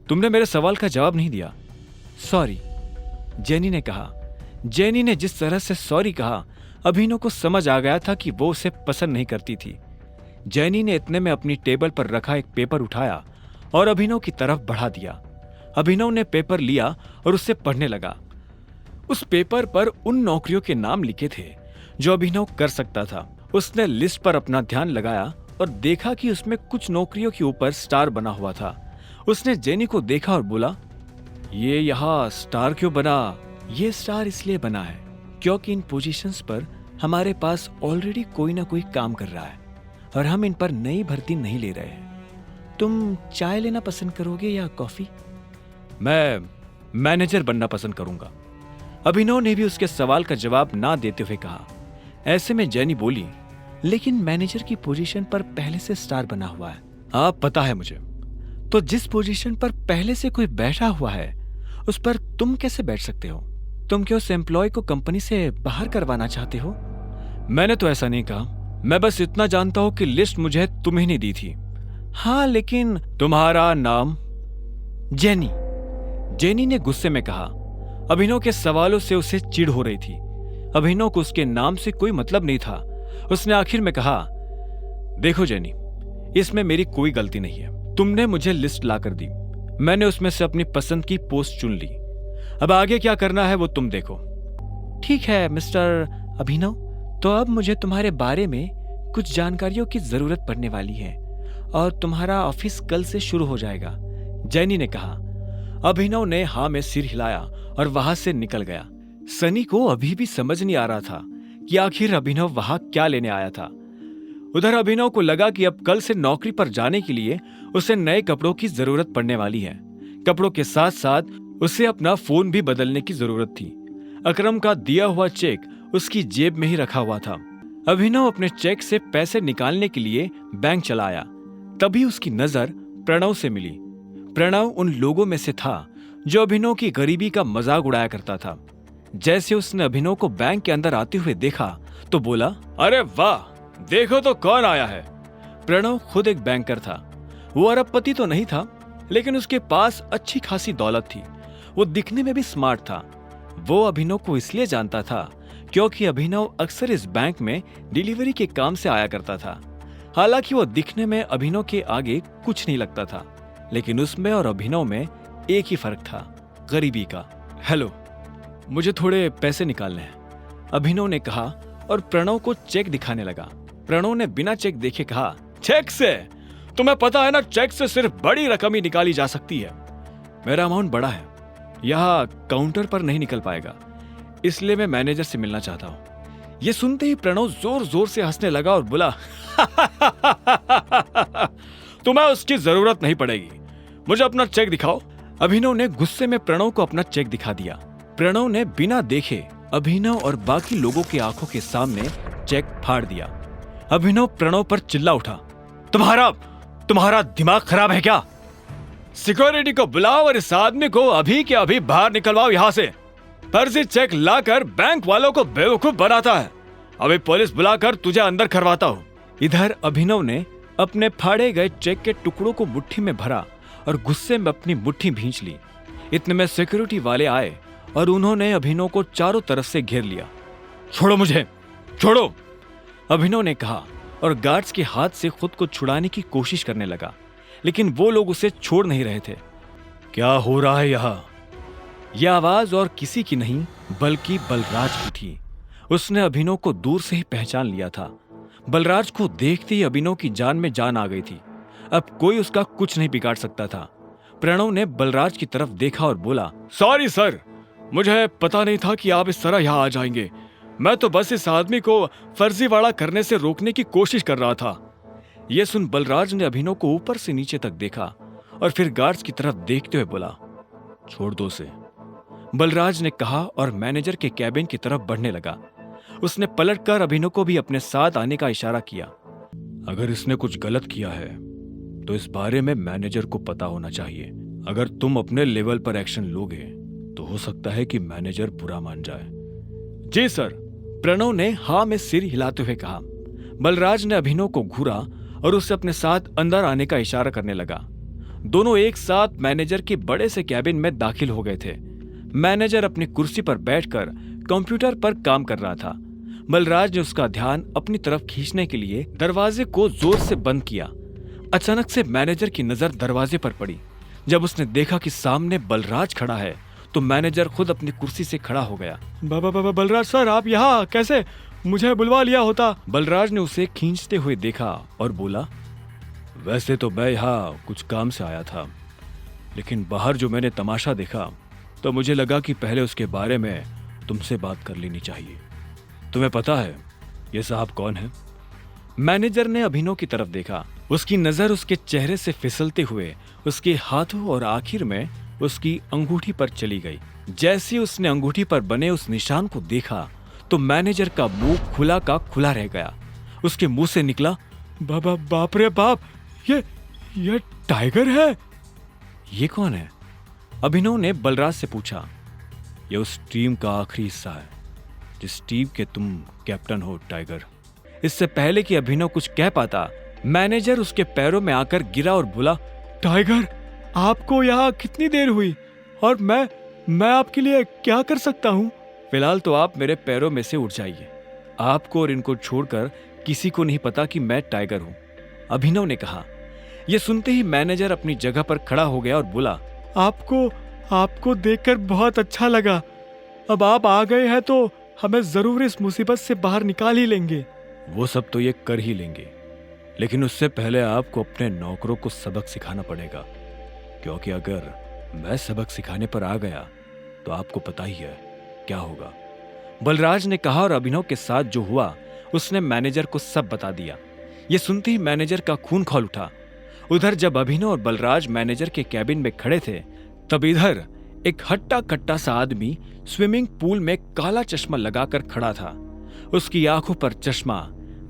तुमने मेरे सवाल का जवाब नहीं दिया। सॉरी, जेनी ने कहा। जेनी ने जिस तरह से सॉरी कहा, अभिनव को समझ आ गया था कि वो उसे पसंद नहीं करती थी। जेनी ने इतने में अपनी टेबल पर रखा एक पेपर उठाया और अभिनव की तरफ बढ़ा दिया। अभिनव ने पेपर लिया और उससे पढ़ने लगा। उस पेपर पर उन नौकरियों के नाम लिखे थे जो अभिनव कर सकता था। उसने लिस्ट पर अपना ध्यान लगाया और देखा कि उसमें कुछ नौकरियों के ऊपर स्टार बना हुआ था। उसने जेनी को देखा और बोला, ये यहाँ स्टार क्यों बना? ये स्टार इसलिए बना है क्योंकि इन पोजीशंस पर हमारे पास ऑलरेडी कोई ना कोई काम कर रहा है और हम इन पर नई भर्ती नहीं ले रहे हैं। तुम चाय लेना पसंद करोगे या कॉफी? मैं मैनेजर बनना पसंद करूंगा। अभिनव ने भी उसके सवाल का जवाब ना देते हुए कहा। ऐसे में जेनी बोली, लेकिन मैनेजर की पोजीशन पर पहले से स्टार बना हुआ है, आप पता है मुझे। तो जिस पोजीशन पर पहले से कोई बैठा हुआ है उस पर तुम कैसे बैठ सकते हो? तुम क्या उस एम्प्लॉय को कंपनी से बाहर करवाना चाहते हो? मैंने तो ऐसा नहीं कहा। मैं बस इतना जानता हूं कि लिस्ट मुझे तुम्हें नहीं दी थी। हाँ, लेकिन तुम्हारा नाम जेनी। जेनी ने गुस्से में कहा। अभिनव के सवालों से उसे चिढ़ हो रही थी। अभिनव को उसके नाम से कोई मतलब नहीं था। उसने आखिर में कहा, देखो जेनी, इसमें मेरी कोई गलती नहीं है। तुमने मुझे लिस्ट लाकर दी, मैंने उसमें से अपनी पसंद की पोस्ट चुन ली। अब आगे क्या करना है वो तुम देखो। ठीक है मिस्टर अभिनव, तो अब मुझे तुम्हारे बारे में कुछ जानकारियों की जरूरत पड़ने वाली है और तुम्हारा ऑफिस कल से शुरू हो जाएगा, जेनी ने कहा। अभिनव ने हाँ में सिर हिलाया और वहां से निकल गया। सनी को अभी भी समझ नहीं आ रहा था कि आखिर अभिनव वहां क्या लेने आया था। उधर अभिनव को लगा कि अब कल से नौकरी पर जाने के लिए उसे नए कपड़ों की जरूरत पड़ने वाली है। कपड़ों के साथ साथ उसे अपना फोन भी बदलने की जरूरत थी। अकरम का दिया हुआ चेक उसकी जेब में ही रखा हुआ था। अभिनव अपने चेक से पैसे निकालने के लिए बैंक चला आया। तभी उसकी नजर प्रणव से मिली। प्रणव उन लोगों में से था जो अभिनव की गरीबी का मजाक उड़ाया करता था। जैसे उसने अभिनव को बैंक के अंदर आते हुए देखा तो बोला, अरे वाह, देखो तो कौन आया है। प्रणव खुद एक बैंकर था। वो अरबपति तो नहीं था, लेकिन उसके पास अच्छी खासी दौलत थी। वो दिखने में भी स्मार्ट था। वो अभिनव को इसलिए जानता था क्योंकि अभिनव अक्सर इस बैंक में डिलीवरी के काम से आया करता था। हालांकि वो दिखने में अभिनव के आगे कुछ नहीं लगता था, लेकिन उसमें और अभिनव में एक ही फर्क था, गरीबी का। हेलो, मुझे थोड़े पैसे निकालने हैं, अभिनव ने कहा और प्रणव को चेक दिखाने लगा। प्रणव ने बिना चेक देखे कहा, चेक से? तुम्हें पता है ना, चेक से सिर्फ बड़ी रकम ही निकाली जा सकती है। मेरा अमाउंट बड़ा है, यहाँ काउंटर पर नहीं निकल पाएगा, इसलिए मैं मैनेजर से मिलना चाहता हूँ। ये सुनते ही प्रणव जोर जोर से हंसने लगा और बोला, तुम्हें उसकी जरूरत नहीं पड़ेगी, मुझे अपना चेक दिखाओ। अभिनव ने गुस्से में प्रणव को अपना चेक दिखा दिया। प्रणव ने बिना देखे अभिनव और बाकी लोगों की आंखों के सामने चेक फाड़ दिया। अभिनव प्रणव पर चिल्ला उठा, तुम्हारा दिमाग खराब है क्या? सिक्योरिटी को बुलाओ और इस आदमी को अभी के अभी बाहर निकलवाओ यहाँ से। फर्जी चेक लाकर बैंक वालों को बेवकूफ बनाता है। अभी पुलिस बुलाकर तुझे अंदर करवाता हूँ। इधर अभिनव ने अपने फाड़े गए चेक के टुकड़ों को मुट्ठी में भरा और गुस्से में अपनी मुट्ठी भींच ली। इतने में सिक्योरिटी वाले आए और उन्होंने अभिनव को चारों तरफ से घेर लिया। छोड़ो मुझे, छोड़ो, अभिनव ने कहा और गार्ड्स के हाथ से खुद को छुड़ाने की कोशिश करने लगा, लेकिन वो लोग उसे छोड़ नहीं रहे थे। क्या हो रहा है यहाँ? यह आवाज और किसी की नहीं बल्कि बलराज की थी। उसने अभिनव को दूर से ही पहचान लिया था। बलराज को देखते ही अभिनव की जान में जान आ गई थी। अब कोई उसका कुछ नहीं बिगाड़ सकता था। प्रणव ने बलराज की तरफ देखा और बोला, सॉरी सर, मुझे पता नहीं था कि आप इस तरह यहाँ आ जाएंगे। मैं तो बस इस आदमी को फर्जीवाड़ा करने से रोकने की कोशिश कर रहा था। यह सुन बलराज ने अभिनव को ऊपर से नीचे तक देखा और फिर गार्ड्स की तरफ देखते हुए बोला, छोड़ दो उसे, बलराज ने कहा और मैनेजर के कैबिन की तरफ बढ़ने लगा। उसने पलटकर अभिनव को भी अपने साथ आने का इशारा किया। अगर इसने कुछ गलत किया है तो इस बारे में मैनेजर को पता होना चाहिए। अगर तुम अपने लेवल पर एक्शन लोगे तो हो सकता है कि मैनेजर बुरा मान जाए। जी सर, प्रणव ने हाँ में सिर हिलाते हुए कहा। बलराज ने अभिनव को घूरा और उसे अपने साथ अंदर आने का इशारा करने लगा। दोनों एक साथ मैनेजर के बड़े से कैबिन में दाखिल हो गए थे। मैनेजर अपनी कुर्सी पर बैठकर कंप्यूटर पर काम कर रहा था। बलराज ने उसका ध्यान अपनी तरफ खींचने के लिए दरवाजे को जोर से बंद किया। अचानक से मैनेजर की नजर दरवाजे पर पड़ी। जब उसने देखा कि सामने बलराज खड़ा है तो मैनेजर खुद अपनी कुर्सी से खड़ा हो गया। बलराज सर, आप यहाँ कैसे? मुझे बुलवा लिया होता। बलराज ने उसे खींचते हुए देखा और बोला, वैसे तो मैं यहाँ कुछ काम से आया था, लेकिन बाहर जो मैंने तमाशा देखा तो मुझे लगा कि पहले उसके बारे में तुमसे बात कर लेनी चाहिए। तुम्हें पता है ये साहब कौन है? मैनेजर ने अभिनव की तरफ देखा। उसकी नजर उसके चेहरे से फिसलते हुए उसके हाथों और आखिर में उसकी अंगूठी पर चली गई। जैसे उसने अंगूठी पर बने उस निशान को देखा तो मैनेजर का मुंह खुला का खुला रह गया। उसके मुंह से निकला, बाप रे बाप, ये टाइगर है? ये कौन है? अभिनव ने बलराज से पूछा। ये उस टीम का आखिरी हिस्सा है जिस टीम के तुम कैप्टन हो टाइगर। इससे पहले कि अभिनव कुछ कह पाता, मैनेजर उसके पैरों में आकर गिरा और बोला, टाइगर, आपको यहाँ कितनी देर हुई और मैं आपके लिए क्या कर सकता हूँ? फिलहाल तो आप मेरे पैरों में से उठ जाइए। आपको और इनको छोड़कर किसी को नहीं पता कि मैं टाइगर हूँ, अभिनव ने कहा। यह सुनते ही मैनेजर अपनी जगह पर खड़ा हो गया और बोला, आपको देखकर बहुत अच्छा लगा। अब आप आ गए हैं तो हमें जरूर इस मुसीबत से बाहर निकाल ही लेंगे। वो सब तो ये कर ही लेंगे, लेकिन उससे पहले आपको अपने नौकरों को सबक सिखाना पड़ेगा, क्योंकि अगर मैं सबक सिखाने पर आ गया तो आपको पता ही है क्या होगा। बलराज ने कहा और अभिनव के साथ जो हुआ उसने मैनेजर को सब बता दिया। यह सुनते ही मैनेजर का खून खौल उठा। उधर जब अभिनव और बलराज मैनेजर के कैबिन में खड़े थे, तब इधर एक हट्टा कट्टा सा आदमी स्विमिंग पूल में काला चश्मा लगाकर खड़ा था। उसकी आंखों पर चश्मा,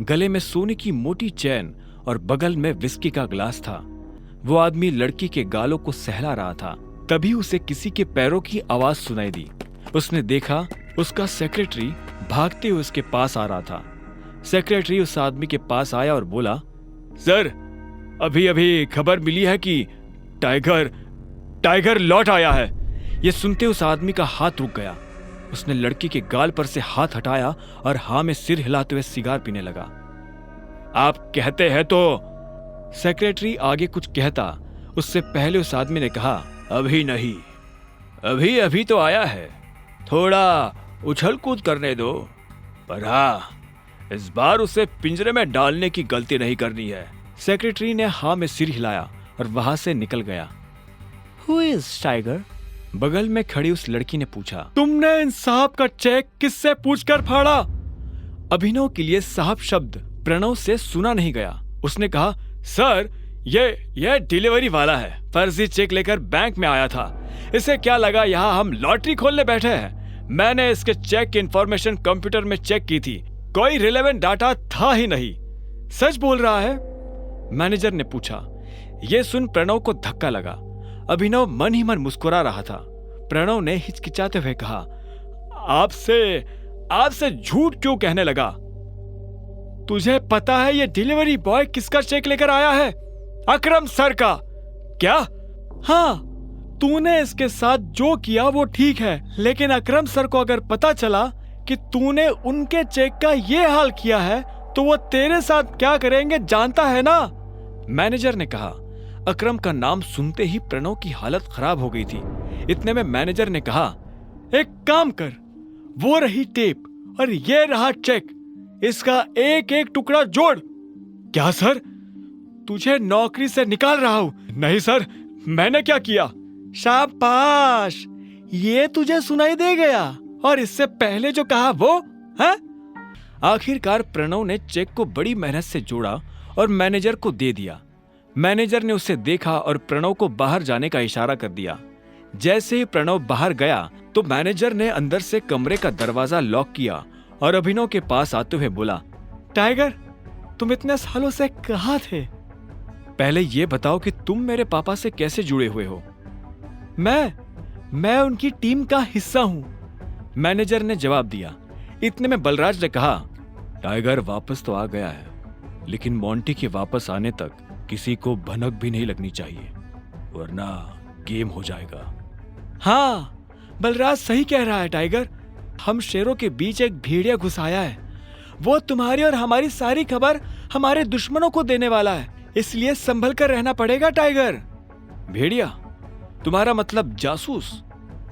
गले में सोने की मोटी चैन और बगल में विस्की का ग्लास था। वो आदमी लड़की के गालों को सहला रहा था। तभी उसे किसी के पैरों की आवाज सुनाई दी। उसने देखा उसका सेक्रेटरी भागते हुए उसके पास आ रहा था। सेक्रेटरी उस आदमी के पास आया और बोला, सर, अभी खबर मिली है कि टाइगर लौट आया है। यह सुनते उस आदमी का हाथ रुक गया। उसने लड़की के गाल पर से हाथ हटाया और हाँ में सिर हिलाते हुए सिगार पीने लगा। आप कहते हैं तो? सेक्रेटरी आगे कुछ कहता उससे पहले उस आदमी ने कहा, अभी नहीं, अभी तो आया है, थोड़ा उछल कूद करने दो, पर हाँ, इस बार उसे पिंजरे में डालने की गलती नहीं करनी है। सेक्रेटरी ने हाँ में सिर हिलाया और वहां से निकल गया। Who is tiger? बगल में खड़ी उस लड़की ने पूछा। तुमने इन साहब का चेक किससे पूछकर फाड़ा? अभिनव के लिए साहब शब्द प्रणव से सुना नहीं गया। उसने कहा, सर, ये डिलीवरी वाला है, फर्जी चेक लेकर बैंक में आया था। इसे क्या लगा यहाँ हम लॉटरी खोलने बैठे हैं? मैंने इसके चेक की इंफॉर्मेशन कंप्यूटर में चेक की थी, कोई रिलेवेंट डाटा था ही नहीं। सच बोल रहा है? मैनेजर ने पूछा। यह सुन प्रणव को धक्का लगा। अभिनव मन ही मन मुस्कुरा रहा था। प्रणव ने हिचकिचाते हुए कहा, आपसे झूठ क्यों कहने लगा? तुझे पता है ये डिलीवरी बॉय किसका चेक लेकर आया है? अकरम सर का। क्या? हाँ, तूने इसके साथ जो किया वो ठीक है, लेकिन अकरम सर को अगर पता चला कि तूने उनके चेक का ये हाल किया है तो वो तेरे साथ क्या करेंगे जानता है ना? मैनेजर ने कहा। अकरम का नाम सुनते ही प्रणव की हालत खराब हो गई थी। इतने में मैनेजर ने कहा, एक काम कर, वो रही टेप और ये रहा चेक, इसका एक एक टुकड़ा जोड़। क्या सर, तुझे नौकरी से निकाल रहा हूं? नहीं सर, मैंने क्या किया? शाबाश, ये तुझे सुनाई दे गया, और इससे पहले जो कहा वो है? आखिरकार प्रणव ने चेक को बड़ी मेहनत से जोड़ा और मैनेजर को दे दिया। मैनेजर ने उसे देखा और प्रणव को बाहर जाने का इशारा कर दिया। जैसे ही प्रणव बाहर गया तो मैनेजर ने अंदर से कमरे का दरवाजा लॉक किया और अभिनव के पास आते हुए बोला, टाइगर, तुम इतने सालों से कहाँ थे? पहले ये बताओ कि तुम मेरे पापा से कैसे जुड़े हुए हो? मैं उनकी टीम का हिस्सा हूं, मैनेजर ने जवाब दिया। इतने में बलराज ने कहा, टाइगर वापस तो आ गया है, लेकिन मोंटी के वापस आने तक किसी को भनक भी नहीं लगनी चाहिए, वरना गेम हो जाएगा। हाँ, बलराज सही कह रहा है टाइगर, हम शेरों के बीच एक भेड़िया घुस आया है। वो तुम्हारी और हमारी सारी खबर हमारे दुश्मनों को देने वाला है, इसलिए संभल कर रहना पड़ेगा टाइगर। भेड़िया? तुम्हारा मतलब जासूस?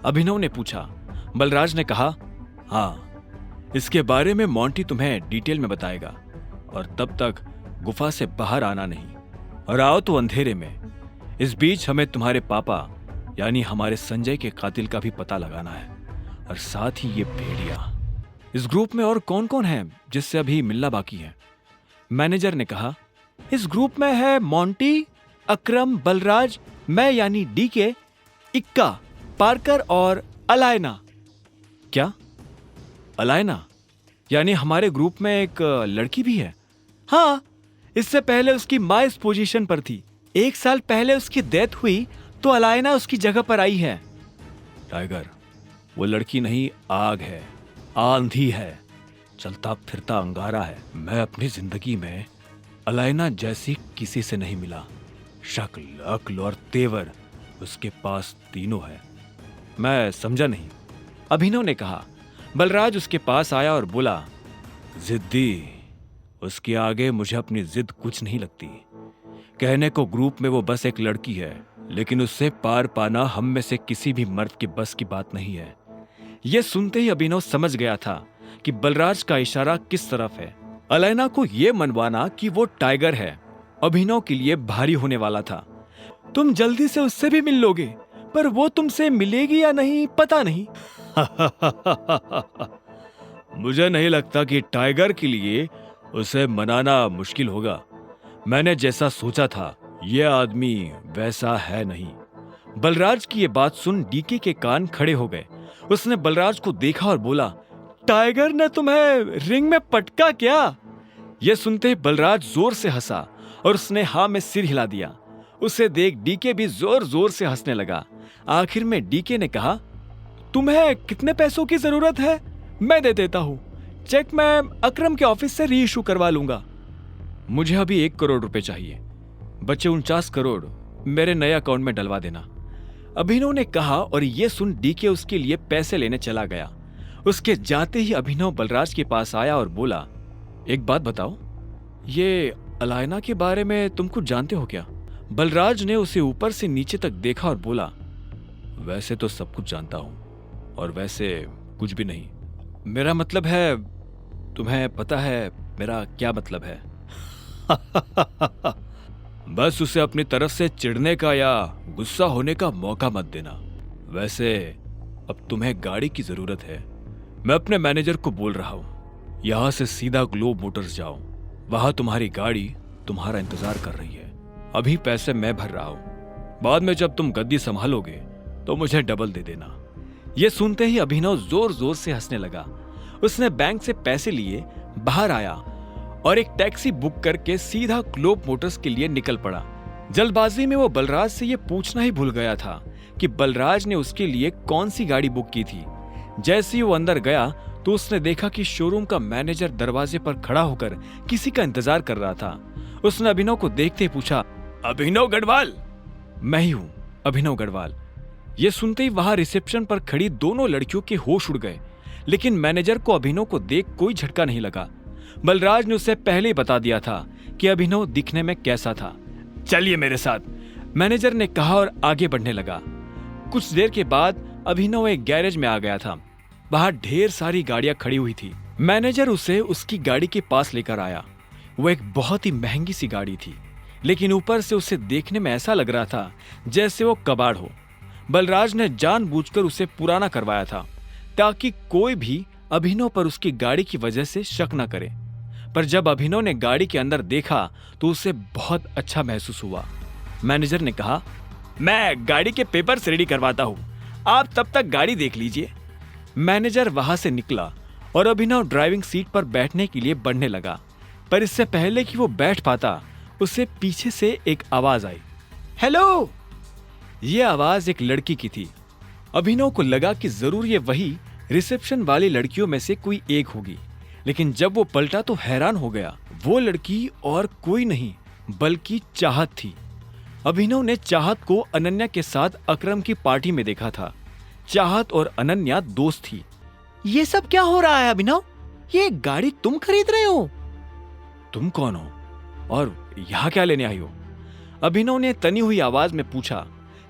अभिनव ने पूछा। बलराज ने कहा, हाँ, इसके बारे में मोंटी तुम्हें डिटेल में बताएगा, और तब तक गुफा से बाहर आना नहीं, और आओ तो अंधेरे में। इस बीच हमें तुम्हारे पापा यानी हमारे संजय के कातिल का भी पता लगाना है, और साथ ही ये भेड़िया। इस ग्रुप में और कौन कौन है जिससे अभी मिलना बाकी है? मैनेजर ने कहा, इस ग्रुप में है मोंटी, अकरम, बलराज, मैं यानी डीके, इक्का, पार्कर और अलायना। क्या? अलायना? यानी हमारे ग्रुप में एक लड़की भी है? हाँ, इससे पहले उसकी माँ इस पोजीशन पर थी। 1 साल पहले उसकी डेथ हुई तो अलायना उसकी जगह पर आई है। टाइगर, वो लड़की नहीं, आग है, आंधी है, चलता फिरता अंगारा है। मैं अपनी जिंदगी में अलायना जैसी किसी से नहीं मिला। शक्ल, अक्ल और तेवर उसके पास तीनों है। मैं समझा नहीं। अभिनव ने कहा। बलराज उसके पास आया और बोला, जिद्दी, उसके आगे मुझे अपनी जिद कुछ नहीं लगती। कहने को ग्रुप में वो बस एक लड़की है, लेकिन उससे पार पाना हम में से किसी भी मर्द के बस की बात नहीं है। यह सुनते ही अभिनव समझ गया था कि बलराज का इशारा किस तरफ है। अलायना को यह मनवाना कि वो टाइगर है अभिनव के लिए भारी होने वाला था। तुम जल्दी से उससे भी मिल लोगे, पर वो तुमसे मिलेगी या नहीं पता नहीं। मुझे नहीं लगता कि टाइगर के लिए उसे मनाना मुश्किल होगा। मैंने जैसा सोचा था यह आदमी वैसा है नहीं। बलराज की यह बात सुन डीके के कान खड़े हो गए। उसने बलराज को देखा और बोला, टाइगर ने तुम्हें रिंग में पटका क्या? यह सुनते ही बलराज जोर से हंसा और उसने हाँ में सिर हिला दिया। उसे देख डीके भी जोर जोर से हंसने लगा। आखिर में डीके ने कहा, तुम्हें कितने पैसों की जरूरत है? मैं दे देता हूं। चेक मैं अकरम के ऑफिस से री इशू करवा लूंगा। मुझे अभी 1 करोड़ रुपए चाहिए, बचे 49 करोड़ मेरे नए अकाउंट में डलवा देना, अभिनव ने कहा। और यह सुन डीके उसके लिए पैसे लेने चला गया। उसके जाते ही अभिनव बलराज के पास आया और बोला, एक बात बताओ, ये अलायना के बारे में तुम कुछ जानते हो क्या? बलराज ने उसे ऊपर से नीचे तक देखा और बोला, वैसे तो सब कुछ जानता हूं, और वैसे कुछ भी नहीं। मेरा मतलब है, तुम्हें पता है मेरा क्या मतलब है? बस उसे अपनी तरफ से चिढ़ने का या गुस्सा होने का मौका मत देना। वैसे अब तुम्हें गाड़ी की जरूरत है। मैं अपने मैनेजर को बोल रहा हूं, यहां से सीधा ग्लोब मोटर्स जाओ। वहां तुम्हारी गाड़ी तुम्हारा इंतजार कर रही है। अभी पैसे मैं भर रहा हूं, बाद में जब तुम गद्दी संभालोगे तो मुझे डबल दे देना। यह सुनते ही अभिनव जोर जोर से हंसने लगा। उसने बैंक से पैसे लिए बाहर आया और एक टैक्सी बुक करके सीधा ग्लोब मोटर्स के लिए निकल पड़ा। जल्दबाजी में वो बलराज से यह पूछना ही भूल गया था कि बलराज ने उसके लिए कौन सी गाड़ी बुक की थी। जैसे ही वो अंदर गया तो उसने देखा कि शोरूम का मैनेजर दरवाजे पर खड़ा होकर किसी का इंतजार कर रहा था। उसने अभिनव को देखते ही पूछा, अभिनव गढ़वाल? मैं ही हूं, अभिनव गढ़वाल। यह सुनते ही वहां रिसेप्शन पर खड़ी दोनों लड़कियों के होश उड़ गए, लेकिन मैनेजर को अभिनव को देख कोई झटका नहीं लगा। बलराज ने उसे पहले ही बता दिया था कि अभिनव दिखने में कैसा था। चलिए मेरे साथ, मैनेजर ने कहा और आगे बढ़ने लगा। कुछ देर के बाद अभिनव एक गैरेज में आ गया था। बाहर ढेर सारी गाड़ियां खड़ी हुई थी। मैनेजर उसे उसकी गाड़ी के पास लेकर आया। वो एक बहुत ही महंगी सी गाड़ी थी, लेकिन ऊपर से उसे देखने में ऐसा लग रहा था जैसे वो कबाड़ हो। बलराज ने जानबूझकर उसे पुराना करवाया था ताकि कोई भी अभिनव पर उसकी गाड़ी की वजह से शक न करे। पर जब अभिनव ने गाड़ी के अंदर देखा तो उसे बहुत अच्छा महसूस हुआ। मैनेजर ने कहा, मैं गाड़ी के पेपर्स रेडी करवाता हूं, आप तब तक गाड़ी देख लीजिए। मैनेजर वहां से निकला और अभिनव ड्राइविंग सीट पर बैठने के लिए बढ़ने लगा, पर इससे पहले कि वो बैठ पाता उसे पीछे से एक आवाज आई, हेलो। यह आवाज एक लड़की की थी। अभिनव को लगा कि जरूर ये वही रिसेप्शन वाली लड़कियों में से कोई एक होगी, लेकिन जब वो पलटा तो हैरान हो गया। वो लड़की और कोई नहीं बल्कि चाहत थी। अभिनव ने चाहत को अनन्या के साथ अकरम की पार्टी में देखा था। चाहत और अनन्या दोस्त थी। ये सब क्या हो रहा है अभिनव? ये गाड़ी तुम खरीद रहे हो? तुम कौन हो और यहाँ क्या लेने आई हो? अभिनव ने तनी हुई आवाज में पूछा।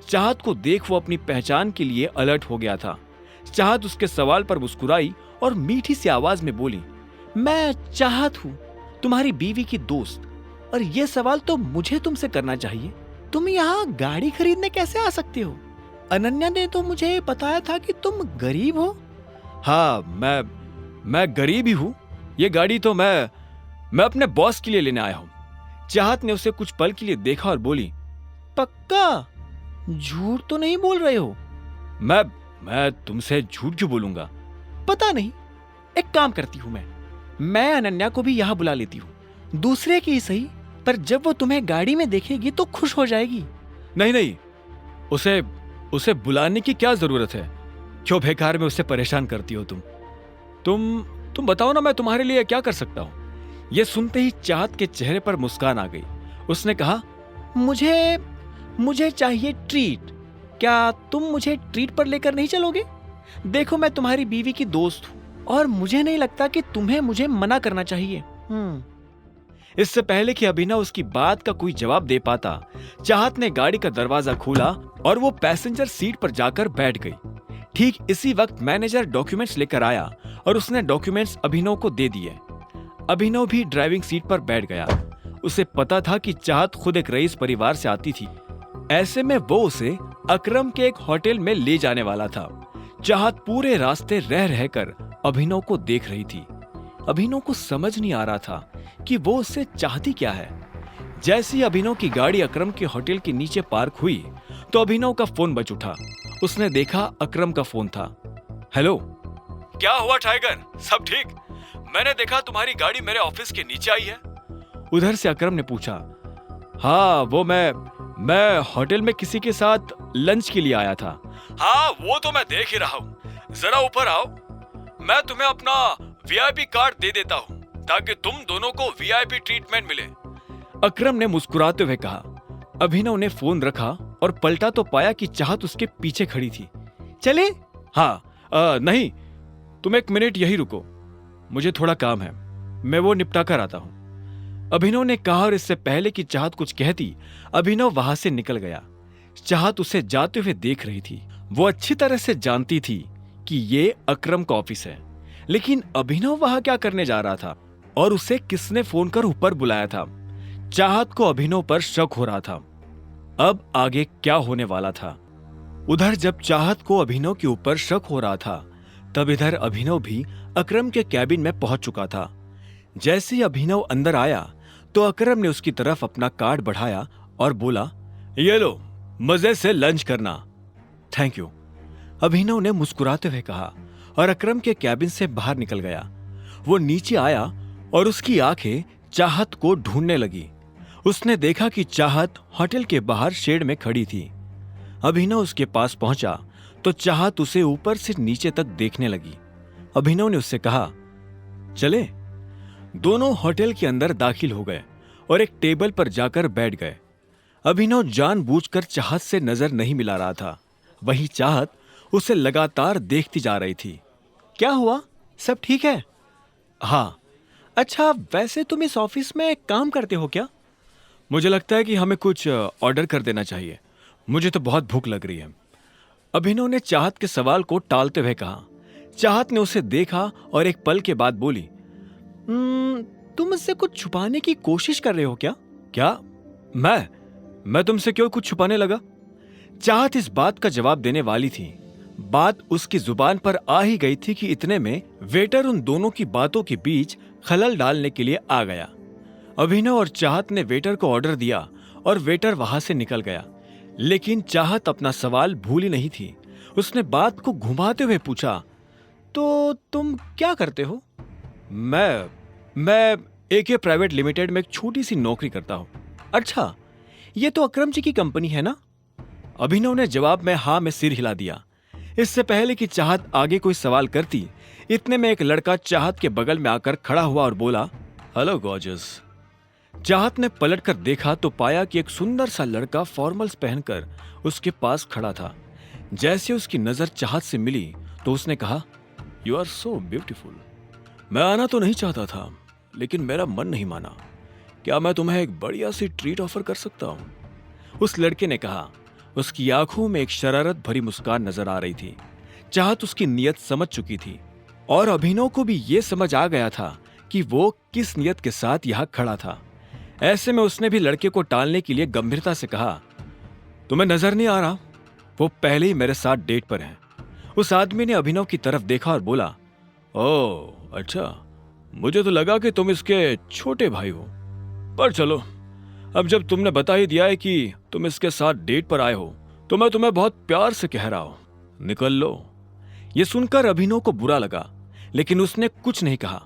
चाहत को देख वो अपनी पहचान के लिए अलर्ट हो गया था। चाहत उसके सवाल पर मुस्कुराई और मीठी सी आवाज में बोली, मैं चाहत हूँ, तुम्हारी बीवी की दोस्त, और ये सवाल तो मुझे तुमसे करना चाहिए। तुम यहाँ गाड़ी खरीदने कैसे आ सकते हो? अनन्या ने तो मुझे बताया था कि तुम गरीब हो। हाँ, मैं गरीब ही हूँ। ये गाड़ी तो मैं अपने बॉस के लिए लेने आया हूँ। चाहत ने उसे कुछ पल के लिए देखा और बोली, पक्का? झूठ तो नहीं बोल रहे हो? मैं तुमसे झूठ क्यों बोलूंगा? पता नहीं, एक काम करती हूं, मैं अनन्या को भी यहां बुला लेती हूं। दूसरे की सही, पर जब वो तुम्हें गाड़ी में देखेगी तो खुश हो जाएगी। नहीं नहीं, उसे उसे बुलाने की क्या जरूरत है? क्यों बेकार में उसे परेशान करती हो तुम बताओ ना, मैं तुम्हारे लिए क्या कर सकता हूं? यह सुनते ही चाहत के चेहरे पर मुस्कान आ गई। उसने कहा, मुझे चाहिए ट्रीट। क्या तुम मुझे ट्रीट पर लेकर नहीं चलोगे? देखो, मैं तुम्हारी बीवी की दोस्त हूं और मुझे नहीं लगता कि तुम्हें मुझे मना करना चाहिए। इससे पहले कि अभिनव उसकी बात का कोई जवाब दे पाता, चाहत ने गाड़ी का दरवाजा खोला और वो पैसेंजर सीट पर जाकर बैठ गई। ठीक इसी वक्त मैनेजर डॉक्यूमेंट्स लेकर आया और उसने डॉक्यूमेंट्स अभिनव को दे दिए। अभिनव भी ड्राइविंग सीट पर बैठ गया। उसे पता था कि चाहत खुद एक रईस परिवार से आती थी। ऐसे में वो उसे अकरम के एक होटल में ले जाने वाला था। चाहत पूरे रास्ते रह रहकर अभिनव को देख रही थी। अभिनव को समझ नहीं आ रहा था कि वो उससे चाहती क्या है। जैसे ही अभिनव की गाड़ी अकरम के होटल के नीचे पार्क हुई तो अभिनव का फोन बज उठा। उसने देखा अकरम का फोन था। हेलो, क्या हुआ टाइगर, सब ठीक? मैंने देखा तुम्हारी गाड़ी मेरे ऑफिस के नीचे आई है। उधर से अकरम ने पूछा। हाँ, वो मैं होटल में किसी के साथ लंच के लिए आया था। हाँ, वो तो मैं देख ही रहा हूँ। जरा ऊपर आओ, मैं तुम्हें अपना वीआईपी कार्ड दे देता हूँ ताकि तुम दोनों को वीआईपी ट्रीटमेंट मिले। अकरम ने मुस्कुराते हुए कहा। अभिनव ने फोन रखा और पलटा तो पाया कि चाहत उसके पीछे खड़ी थी। चले? हाँ, नहीं, तुम एक मिनट यही रुको, मुझे थोड़ा काम है, मैं वो निपटा कर आता हूं। अभिनव ने कहा और इससे पहले कि चाहत कुछ कहती, अभिनव वहां से निकल गया। चाहत उसे जाते हुए देख रही थी। वो अच्छी तरह से जानती थी कि ये अकरम का ऑफिस है, लेकिन अभिनव वहां क्या करने जा रहा था और उसे किसने फोन कर ऊपर बुलाया था? चाहत को अभिनव पर शक हो रहा था। अब आगे क्या होने वाला था? उधर जब चाहत को अभिनव के ऊपर शक हो रहा था, तब इधर अभिनव भी अकरम के कैबिन में पहुंच चुका था। जैसे ही अभिनव अंदर आया तो अकरम ने उसकी तरफ अपना कार्ड बढ़ाया और बोला, ये लो, मजे से लंच करना। थैंक यू, अभिनव ने मुस्कुराते हुए कहा और अकरम के कैबिन से बाहर निकल गया। वो नीचे आया और उसकी आंखें चाहत को ढूंढने लगी। उसने देखा कि चाहत होटल के बाहर शेड में खड़ी थी। अभिनव उसके पास पहुंचा तो चाहत उसे ऊपर से नीचे तक देखने लगी। अभिनव ने उससे कहा, चले। दोनों होटल के अंदर दाखिल हो गए और एक टेबल पर जाकर बैठ गए। अभिनव जानबूझकर चाहत से नजर नहीं मिला रहा था, वहीं चाहत उसे लगातार देखती जा रही थी। क्या हुआ, सब ठीक है? हाँ। अच्छा, वैसे तुम इस ऑफिस में काम करते हो क्या? मुझे लगता है कि हमें कुछ ऑर्डर कर देना चाहिए, मुझे तो बहुत भूख लग रही है। अभिनव ने चाहत के सवाल को टालते हुए कहा। चाहत ने उसे देखा और एक पल के बाद बोली, तुम मुझसे कुछ छुपाने की कोशिश कर रहे हो क्या? क्या? मैं तुमसे क्यों कुछ छुपाने लगा? चाहत इस बात का जवाब देने वाली थी। बात उसकी जुबान पर आ ही गई थी कि इतने में वेटर उन दोनों की बातों के बीच खलल डालने के लिए आ गया। अभिनव और चाहत ने वेटर को ऑर्डर दिया और वेटर वहां से निकल गया, लेकिन चाहत अपना सवाल भूली नहीं थी। उसने बात को घुमाते हुए पूछा, तो तुम क्या करते हो? मैं AK प्राइवेट लिमिटेड में एक छोटी सी नौकरी करता हूं। अच्छा, ये तो अकरम जी की कंपनी है ना? अभिनव ने जवाब में हाँ में सिर हिला दिया। इससे पहले कि चाहत आगे कोई सवाल करती, इतने में एक लड़का चाहत के बगल में आकर खड़ा हुआ और बोला, हेलो गॉर्जियस। चाहत ने पलटकर देखा तो पाया कि एक सुंदर सा लड़का फॉर्मल्स पहनकर उसके पास खड़ा था। जैसे उसकी नजर चाहत से मिली तो उसने कहा, यू आर सो ब्यूटीफुल। मैं आना तो नहीं चाहता था, लेकिन मेरा मन नहीं माना। क्या मैं तुम्हें एक बढ़िया सी ट्रीट ऑफर कर सकता हूँ? उस लड़के ने कहा। उसकी आंखों में एक शरारत भरी मुस्कान नजर आ रही थी। चाहत उसकी नीयत समझ चुकी थी और अभिनव को भी ये समझ आ गया था कि वो किस नीयत के साथ यहाँ खड़ा था। ऐसे में उसने भी लड़के को टालने के लिए गंभीरता से कहा, तुम्हें नजर नहीं आ रहा? वो पहले ही मेरे साथ डेट पर है। उस आदमी ने अभिनव की तरफ देखा और बोला, ओह अच्छा, मुझे तो लगा कि तुम इसके छोटे भाई हो। पर चलो, अब जब तुमने बता ही दिया है कि तुम इसके साथ डेट पर आए हो, तो मैं तुम्हें बहुत प्यार से कह रहा हूं, निकल लो। यह सुनकर अभिनव को बुरा लगा, लेकिन उसने कुछ नहीं कहा।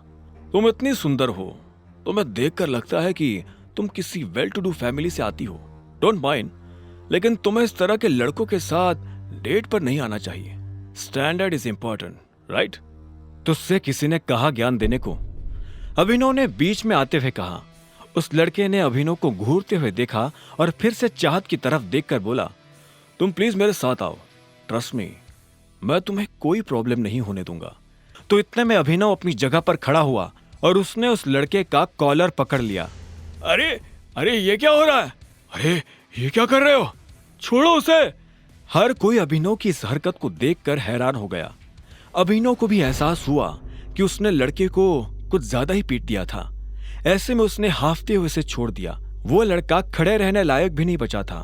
तुम इतनी सुंदर हो, तुम्हें देखकर लगता है कि तुम किसी वेल टू डू फैमिली से आती हो, डोंट माइंड, लेकिन तुम्हें इस तरह के लड़कों के साथ डेट पर नहीं आना चाहिए। Standard is important, right? तुझसे किसी ने कहा ज्ञान देने को? अभिनव ने बीच में आते हुए कहा। उस लड़के ने अभिनव को घूरते हुए देखा और फिर से चाहत की तरफ देखकर बोला, तुम प्लीज मेरे साथ आओ, ट्रस्ट मी, मैं तुम्हें कोई प्रॉब्लम नहीं होने दूंगा। तो इतने में अभिनव अपनी जगह पर खड़ा हुआ और उसने उस लड़के का कॉलर पकड़ लिया। अरे अरे ये क्या हो रहा है? अरे ये क्या कर रहे हो? छोड़ो उसे। हर कोई अभिनव की इस हरकत को देखकर हैरान हो गया। अभिनव को भी एहसास हुआ कि उसने लड़के को कुछ ज्यादा ही पीट दिया था। ऐसे में उसने हाफते हुए उसे छोड़ दिया। वो लड़का खड़े रहने लायक भी नहीं बचा था।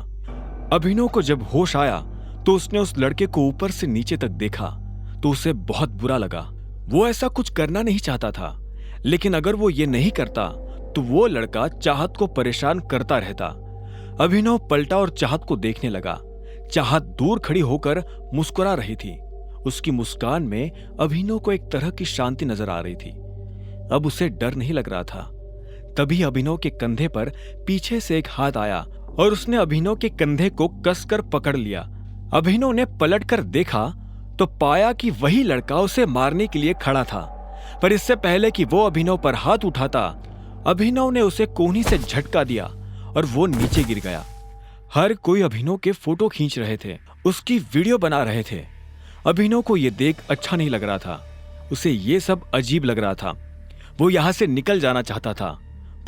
अभिनव को जब होश आया तो उसने उस लड़के को ऊपर से नीचे तक देखा तो उसे बहुत बुरा लगा। वो ऐसा कुछ करना नहीं चाहता था, लेकिन अगर वो ये नहीं करता तो वो लड़का चाहत को परेशान करता रहता। अभिनव पलटा और चाहत को देखने लगा। चाहत दूर खड़ी होकर मुस्कुरा रही थी। उसकी मुस्कान में अभिनव को एक तरह की शांति नजर आ रही थी। अब उसे डर नहीं लग रहा था। तभी अभिनव के कंधे पर पीछे से एक हाथ आया और उसने अभिनव के कंधे को कसकर पकड़ लिया। अभिनव ने पलटकर देखा तो पाया कि वही लड़का उसे मारने के लिए खड़ा था, पर इससे पहले कि वो अभिनव पर हाथ उठाता, अभिनव ने उसे कोहनी से झटका दिया और वो नीचे गिर गया। हर कोई अभिनव के फोटो खींच रहे थे, उसकी वीडियो बना रहे थे। अभिनव को ये देख अच्छा नहीं लग रहा था। उसे ये सब अजीब लग रहा था। वो यहां से निकल जाना चाहता था,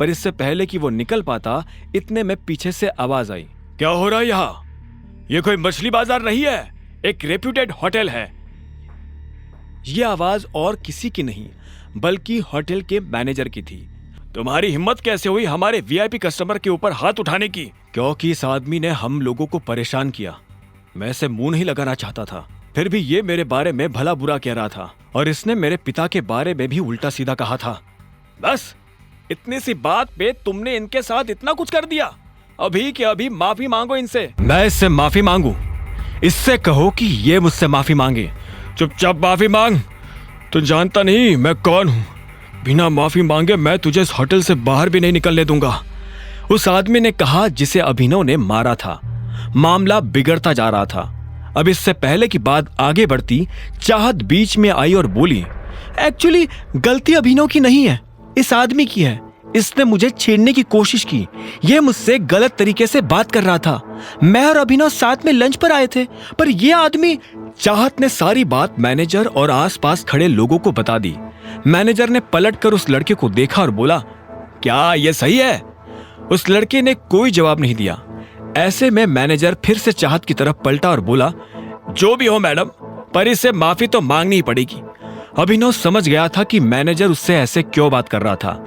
पर इससे पहले कि वो निकल पाता, इतने में पीछे से आवाज आई। क्या हो रहा है यहाँ? ये कोई मछली बाजार नहीं है, एक रेप्यूटेड होटल है। ये आवाज और किसी की नहीं बल्कि होटल के मैनेजर की थी। तुम्हारी हिम्मत कैसे हुई हमारे वीआईपी कस्टमर के ऊपर हाथ उठाने की? क्योंकि इस आदमी ने हम लोगों को परेशान किया। मैं इसे मुंह नहीं लगाना चाहता था, फिर भी ये मेरे बारे में भला बुरा कह रहा था और इसने मेरे पिता के बारे में भी उल्टा सीधा कहा था। बस इतनी सी बात पे तुमने इनके साथ इतना कुछ कर दिया। अभी के अभी माफी मांगो इनसे। मैं इससे माफी मांगू? इससे कहो कि ये मुझसे माफी मांगे। चुपचाप माफी मांग। तू जानता नहीं मैं कौन हूं। बिना माफी मांगे मैं तुझे इस होटल से बाहर भी नहीं निकलने दूंगा, उस आदमी ने कहा जिसे अभिनव ने मारा था। मामला बिगड़ता जा रहा था। अब इससे पहले की बात आगे बढ़ती, चाहत बीच में आई और बोली, एक्चुअली गलती अभिनव की नहीं है, इस आदमी की है। इसने मुझे छेड़ने की कोशिश की। यह मुझसे गलत तरीके से बात कर रहा था। मैं और अभिनव साथ में लंच पर आए थे, पर यह आदमी। चाहत ने सारी बात मैनेजर और आसपास खड़े लोगों को बता दी। मैनेजर ने पलटकर उस लड़के को देखा और बोला, क्या यह सही है? उस लड़के ने कोई जवाब नहीं दिया। ऐसे में मैनेजर फिर से चाहत की तरफ पलटा और बोला, जो भी हो मैडम, पर इससे माफी तो मांगनी ही पड़ेगी। अभिनव समझ गया था कि मैनेजर उससे ऐसे क्यों बात कर रहा था।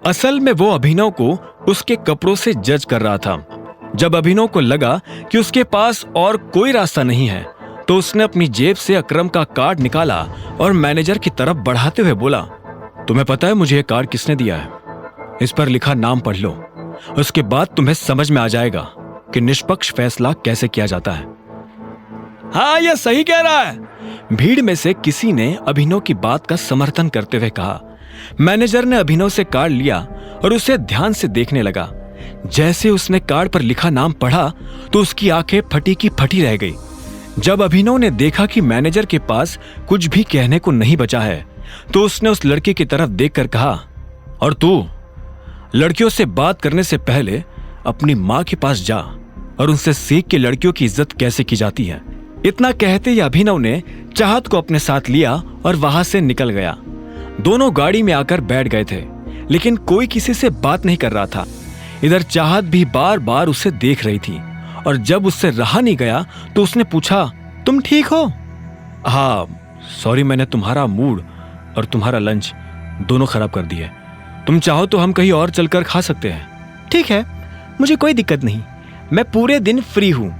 असल में वो अभिनव को उसके कपड़ों से जज कर रहा था। जब अभिनव को लगा कि उसके पास और कोई रास्ता नहीं है, तो उसने अपनी जेब से अकरम का कार्ड निकाला और मैनेजर की तरफ बढ़ाते हुए बोला, तुम्हें पता है मुझे ये कार्ड किसने दिया है? इस पर लिखा नाम पढ़ लो, उसके बाद तुम्हें समझ में आ जाएगा कि निष्पक्ष फैसला कैसे किया जाता है। हाँ, ये सही कह रहा है। भीड़ में से किसी ने अभिनव की बात का समर्थन करते हुए कहा। मैनेजर ने अभिनव से कार्ड लिया और उसे ध्यान से देखने लगा। जैसे उसने कार्ड पर लिखा नाम पढ़ा तो उसकी आंखें फटी की फटी रह गई। जब अभिनव ने देखा कि मैनेजर के पास कुछ भी कहने को नहीं बचा है, तो उसने उस लड़के की तरफ देखकर कहा, और तू लड़कियों से बात करने से पहले अपनी माँ के पास जा और उनसे सीख के लड़कियों की इज्जत कैसे की जाती है। इतना कहते ही अभिनव ने चाहत को अपने साथ लिया और वहां से निकल गया। दोनों गाड़ी में आकर बैठ गए थे, लेकिन कोई किसी से बात नहीं कर रहा था। इधर चाहत भी बार बार उसे देख रही थी और जब उससे रहा नहीं गया तो उसने पूछा, तुम ठीक हो? हाँ सॉरी, मैंने तुम्हारा मूड और तुम्हारा लंच दोनों खराब कर दिए। तुम चाहो तो हम कहीं और चलकर खा सकते हैं। ठीक है, मुझे कोई दिक्कत नहीं, मैं पूरे दिन फ्री हूँ।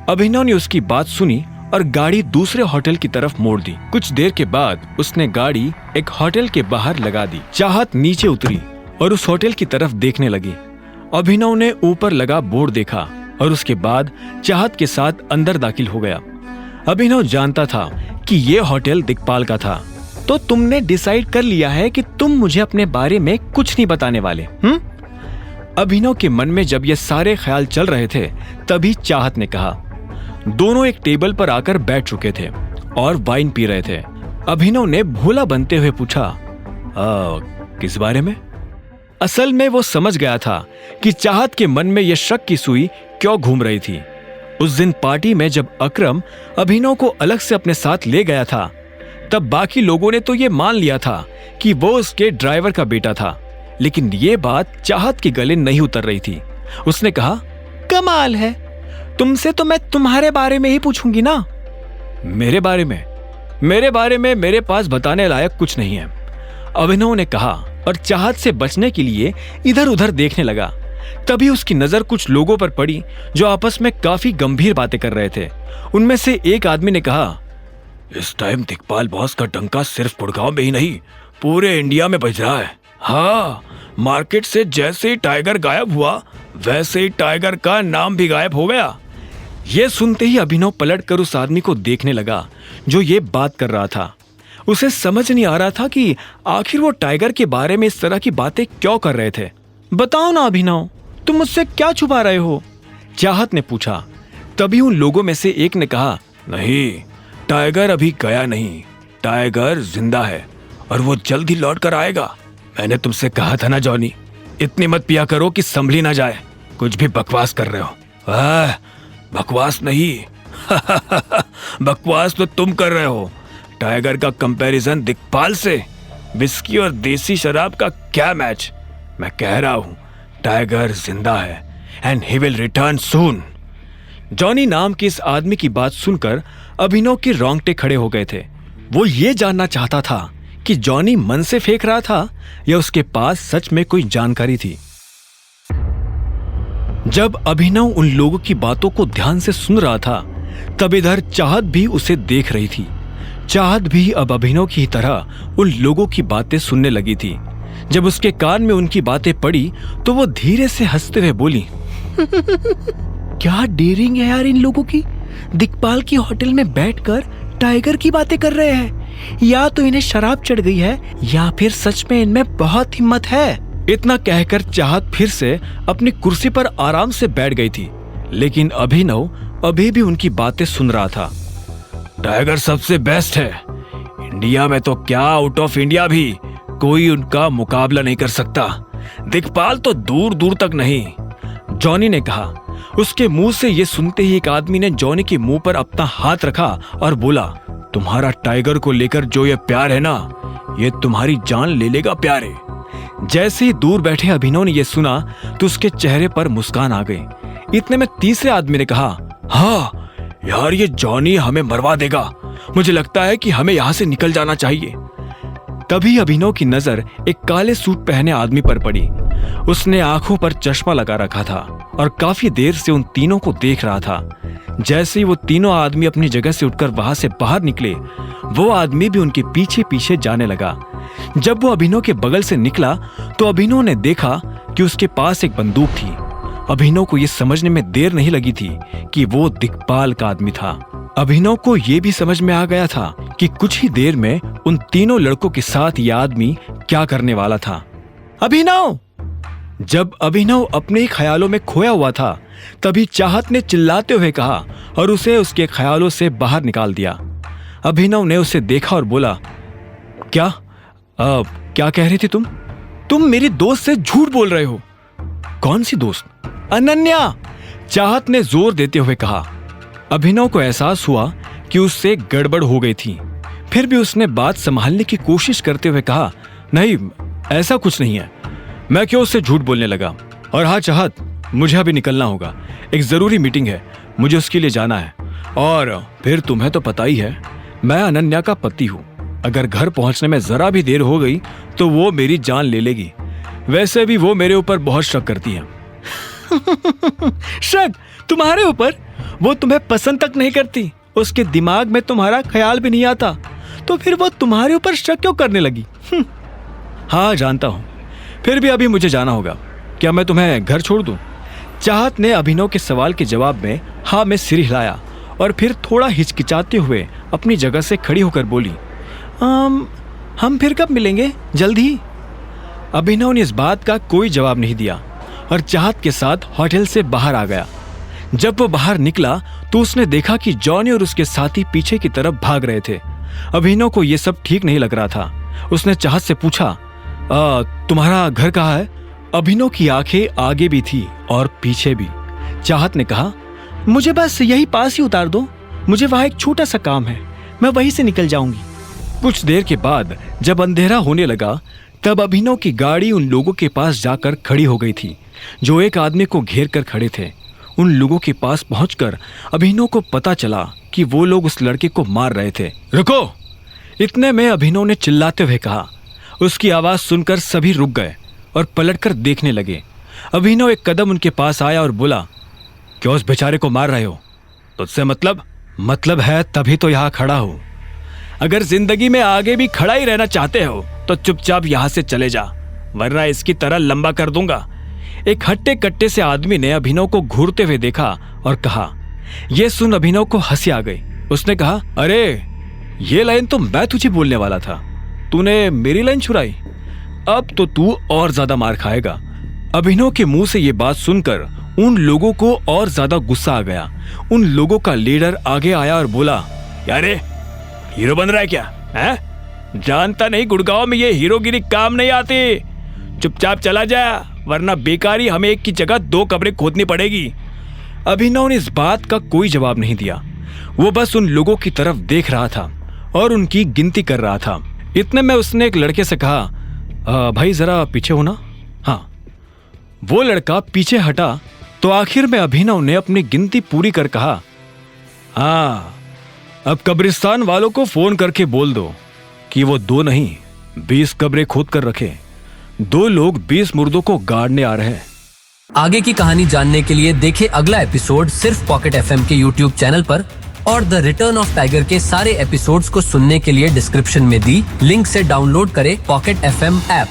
अभिनव ने उसकी बात सुनी और गाड़ी दूसरे होटल की तरफ मोड़ दी। कुछ देर के बाद उसने गाड़ी एक होटल के बाहर लगा दी। चाहत नीचे उतरी और उस होटल की तरफ देखने लगी। अभिनव ने ऊपर लगा बोर्ड देखा और उसके बाद चाहत के साथ अंदर दाखिल हो गया। अभिनव जानता था कि यह होटल दिक्पाल का था। तो तुमने डिसाइड कर लिया है कि तुम मुझे अपने बारे में कुछ नहीं बताने वाले? अभिनव के मन में जब ये सारे ख्याल चल रहे थे तभी चाहत ने कहा। दोनों एक टेबल पर आकर बैठ चुके थे और वाइन पी रहे थे। अभिनव ने भोला बनते हुए पूछा, किस बारे में? असल में वो समझ गया था कि चाहत के मन में यह शक की सुई क्यों घूम रही थी। उस दिन पार्टी में जब अकरम अभिनव को अलग से अपने साथ ले गया था तब बाकी लोगों ने तो ये मान लिया था कि वो उसके ड्राइवर का बेटा था, लेकिन ये बात चाहत के गले नहीं उतर रही थी। उसने कहा, कमाल है, तुमसे तो मैं तुम्हारे बारे में ही पूछूंगी ना। मेरे बारे में मेरे पास बताने लायक कुछ नहीं है, अभिनव ने कहा और चाहत से बचने के लिए इधर उधर देखने लगा। तभी उसकी नजर कुछ लोगों पर पड़ी जो आपस में काफी गंभीर बातें कर रहे थे। उनमें से एक आदमी ने कहा, इस टाइम दिक्पाल बॉस का डंका सिर्फ गुड़गांव में ही नहीं पूरे इंडिया में बज रहा है। हाँ, मार्केट से जैसे ही टाइगर गायब हुआ वैसे ही टाइगर का नाम भी गायब हो गया। यह सुनते ही अभिनव पलटकर उस आदमी को देखने लगा जो ये बात कर रहा था। उसे समझ नहीं आ रहा था कि आखिर वो टाइगर के बारे में इस तरह की बातें क्यों कर रहे थे। बताओ ना अभिनव, तुम मुझसे क्या छुपा रहे हो? चाहत ने पूछा। तभी उन लोगों में से एक ने कहा, नहीं, टाइगर अभी गया नहीं, टाइगर जिंदा है और वो जल्द ही लौट कर आएगा। मैंने तुमसे कहा था ना जॉनी, इतनी मत पिया करो कि संभली ना जाए। कुछ भी बकवास कर रहे हो। बकवास नहीं बकवास तो तुम कर रहे हो। टाइगर का कंपैरिजन दिक्पाल से, विस्की और देसी शराब का क्या मैच। मैं कह रहा हूं टाइगर जिंदा है and he will return soon. Johnny नाम के इस आदमी की बात सुनकर अभिनव के रोंगटे खड़े हो गए थे। वो ये जानना चाहता था कि जॉनी मन से फेंक रहा था या उसके पास सच में कोई जानकारी थी। जब अभिनव उन लोगों की बातों को ध्यान से सुन रहा था तब इधर चाहत भी उसे देख रही थी। चाहत भी अब अभिनव की तरह उन लोगों की बातें सुनने लगी थी। जब उसके कान में उनकी बातें पड़ी तो वो धीरे से हंसते हुए बोली, क्या डेयरिंग है यार इन लोगों की। दिक्पाल की होटल में बैठकर टाइगर की बातें कर रहे हैं। या तो इन्हें शराब चढ़ गई है या फिर सच में इनमें बहुत हिम्मत है। इतना कहकर चाहत फिर से अपनी कुर्सी पर आराम से बैठ गई थी, लेकिन अभिनव अभी भी उनकी बातें सुन रहा था। टाइगर सबसे बेस्ट है इंडिया में, तो क्या आउट ऑफ इंडिया भी कोई उनका मुकाबला नहीं कर सकता। दिक्पाल तो दूर दूर तक नहीं, जॉनी ने कहा। उसके मुंह से ये सुनते ही एक आदमी ने जॉनी के मुंह पर अपना हाथ रखा और बोला, तुम्हारा टाइगर को लेकर जो ये प्यार है ना, ये तुम्हारी जान ले लेगा प्यारे। जैसे ही दूर बैठे अभिनव ने यह सुना तो उसके चेहरे पर मुस्कान आ गई। इतने में तीसरे आदमी ने कहा, हाँ यार, ये जॉनी हमें मरवा देगा। मुझे लगता है कि हमें यहां से निकल जाना चाहिए। तभी अभिनव की नजर एक काले सूट पहने आदमी पर पड़ी। उसने आंखों पर चश्मा लगा रखा था और काफी देर से उन तीनों को देख रहा था। जैसे ही वो तीनों आदमी अपनी जगह से उठकर वहां से बाहर निकले, वो आदमी भी उनके पीछे पीछे जाने लगा। जब वो अभिनव के बगल से निकला तो अभिनव ने देखा कि उसके पास एक बंदूक थी। अभिनव को यह समझने में देर नहीं लगी थी कि वो दिक्पाल का आदमी था। अभिनव को यह भी समझ में आ गया था कि कुछ ही देर में उन तीनों लड़कों के साथ यह आदमी क्या करने वाला था। अभिनव! जब अभिनव अपने ही ख्यालों में खोया हुआ था तभी चाहत ने चिल्लाते हुए कहा और उसे उसके ख्यालों से बाहर निकाल दिया। अभिनव ने उसे देखा और बोला, क्या कह रही थी तुम मेरी दोस्त से झूठ बोल रहे हो। कौन सी दोस्त? अनन्या! चाहत ने जोर देते हुए कहा। अभिनव को एहसास हुआ कि उससे गड़बड़ हो गई थी। फिर भी उसने बात संभालने की कोशिश करते हुए कहा, नहीं, ऐसा कुछ नहीं है। मैं क्यों उससे झूठ बोलने लगा। और हाँ चाहत, मुझे अभी निकलना होगा, एक जरूरी मीटिंग है, मुझे उसके लिए जाना है। और फिर तुम्हें तो पता ही है, मैं अनन्या का पति हूं। अगर घर पहुंचने में जरा भी देर हो गई तो वो मेरी जान ले लेगी। वैसे भी वो मेरे ऊपर बहुत शक करती है। शक तुम्हारे ऊपर? वो तुम्हें पसंद तक नहीं करती, उसके दिमाग में तुम्हारा ख्याल भी नहीं आता, तो फिर वो तुम्हारे ऊपर शक क्यों करने लगी? हाँ जानता हूं, फिर भी अभी मुझे जाना होगा। क्या मैं तुम्हें घर छोड़ दूं? चाहत ने अभिनव के सवाल के जवाब में हाँ में सिर हिलाया और फिर थोड़ा हिचकिचाते हुए अपनी जगह से खड़ी होकर बोली, हम फिर कब मिलेंगे? जल्द ही। अभिनव ने इस बात का कोई जवाब नहीं दिया और चाहत के साथ होटल से बाहर आ गया। जब वो बाहर निकला तो उसने देखा कि जॉनी और उसके साथी पीछे की तरफ भाग रहे थे। अभिनव को ये सब ठीक नहीं लग रहा था। उसने चाहत से पूछा, तुम्हारा घर कहाँ है? अभिनव की आंखें आगे भी थी और पीछे भी। चाहत ने कहा, मुझे बस यही पास ही उतार दो, मुझे वहां एक छोटा सा काम है, मैं वहीं से निकल जाऊंगी। कुछ देर के बाद जब अंधेरा होने लगा तब अभिनव की गाड़ी उन लोगों के पास जाकर खड़ी हो गई थी जो एक आदमी को घेर कर खड़े थे। उन लोगों के पास पहुंचकर अभिनव को पता चला कि वो लोग उस लड़के को मार रहे थे। रुको! इतने में अभिनव ने चिल्लाते हुए कहा। उसकी आवाज सुनकर सभी रुक गए और पलटकर देखने लगे। अभिनव एक कदम उनके पास आया और बोला, क्यों उस बेचारे को मार रहे हो? तुझसे मतलब है तभी तो यहाँ खड़ा हूं। अगर जिंदगी में आगे भी खड़ा ही रहना चाहते हो तो चुपचाप यहाँ से चले जा, वरना इसकी तरह लंबा कर दूंगा। एक हट्टे कट्टे से आदमी ने अभिनव को घूरते हुए देखा और कहा। यह सुन अभिनव को हंसी आ गई। उसने कहा, अरे ये लाइन तो मैं तुझे बोलने वाला था, तूने मेरी लाइन छुड़ाई, अब तो तू और ज्यादा मार खाएगा। अभिनव के मुंह से ये बात सुनकर उन लोगों को और ज्यादा गुस्सा आ गया। उन लोगों का लीडर आगे आया और बोला, यारे हीरो बन रहा है क्या? है? जानता नहीं गुड़गांव में ये हीरोगिरी काम नहीं आती। चुपचाप चला जा, वरना बेकारी हमें एक की जगह 2 कब्रें खोदनी पड़ेगी। अभिनव ने इस बात का कोई जवाब नहीं दिया। वो बस उन लोगों की तरफ देख रहा था और उनकी गिनती कर रहा था। इतने में उसने एक लड़के से कहा, भाई जरा पीछे हो ना। हाँ, वो लड़का पीछे हटा तो आखिर में अभिनव ने अपनी गिनती पूरी कर कहा, हाँ अब कब्रिस्तान वालों को फोन करके बोल दो कि वो 2 नहीं 20 कब्रें खोद कर रखे। 2 लोग 20 मुर्दों को गाड़ने आ रहे हैं। आगे की कहानी जानने के लिए देखें अगला एपिसोड सिर्फ पॉकेट एफएम के यूट्यूब चैनल पर, और द रिटर्न ऑफ टाइगर के सारे एपिसोड्स को सुनने के लिए डिस्क्रिप्शन में दी लिंक से डाउनलोड करें पॉकेट एफएम ऐप।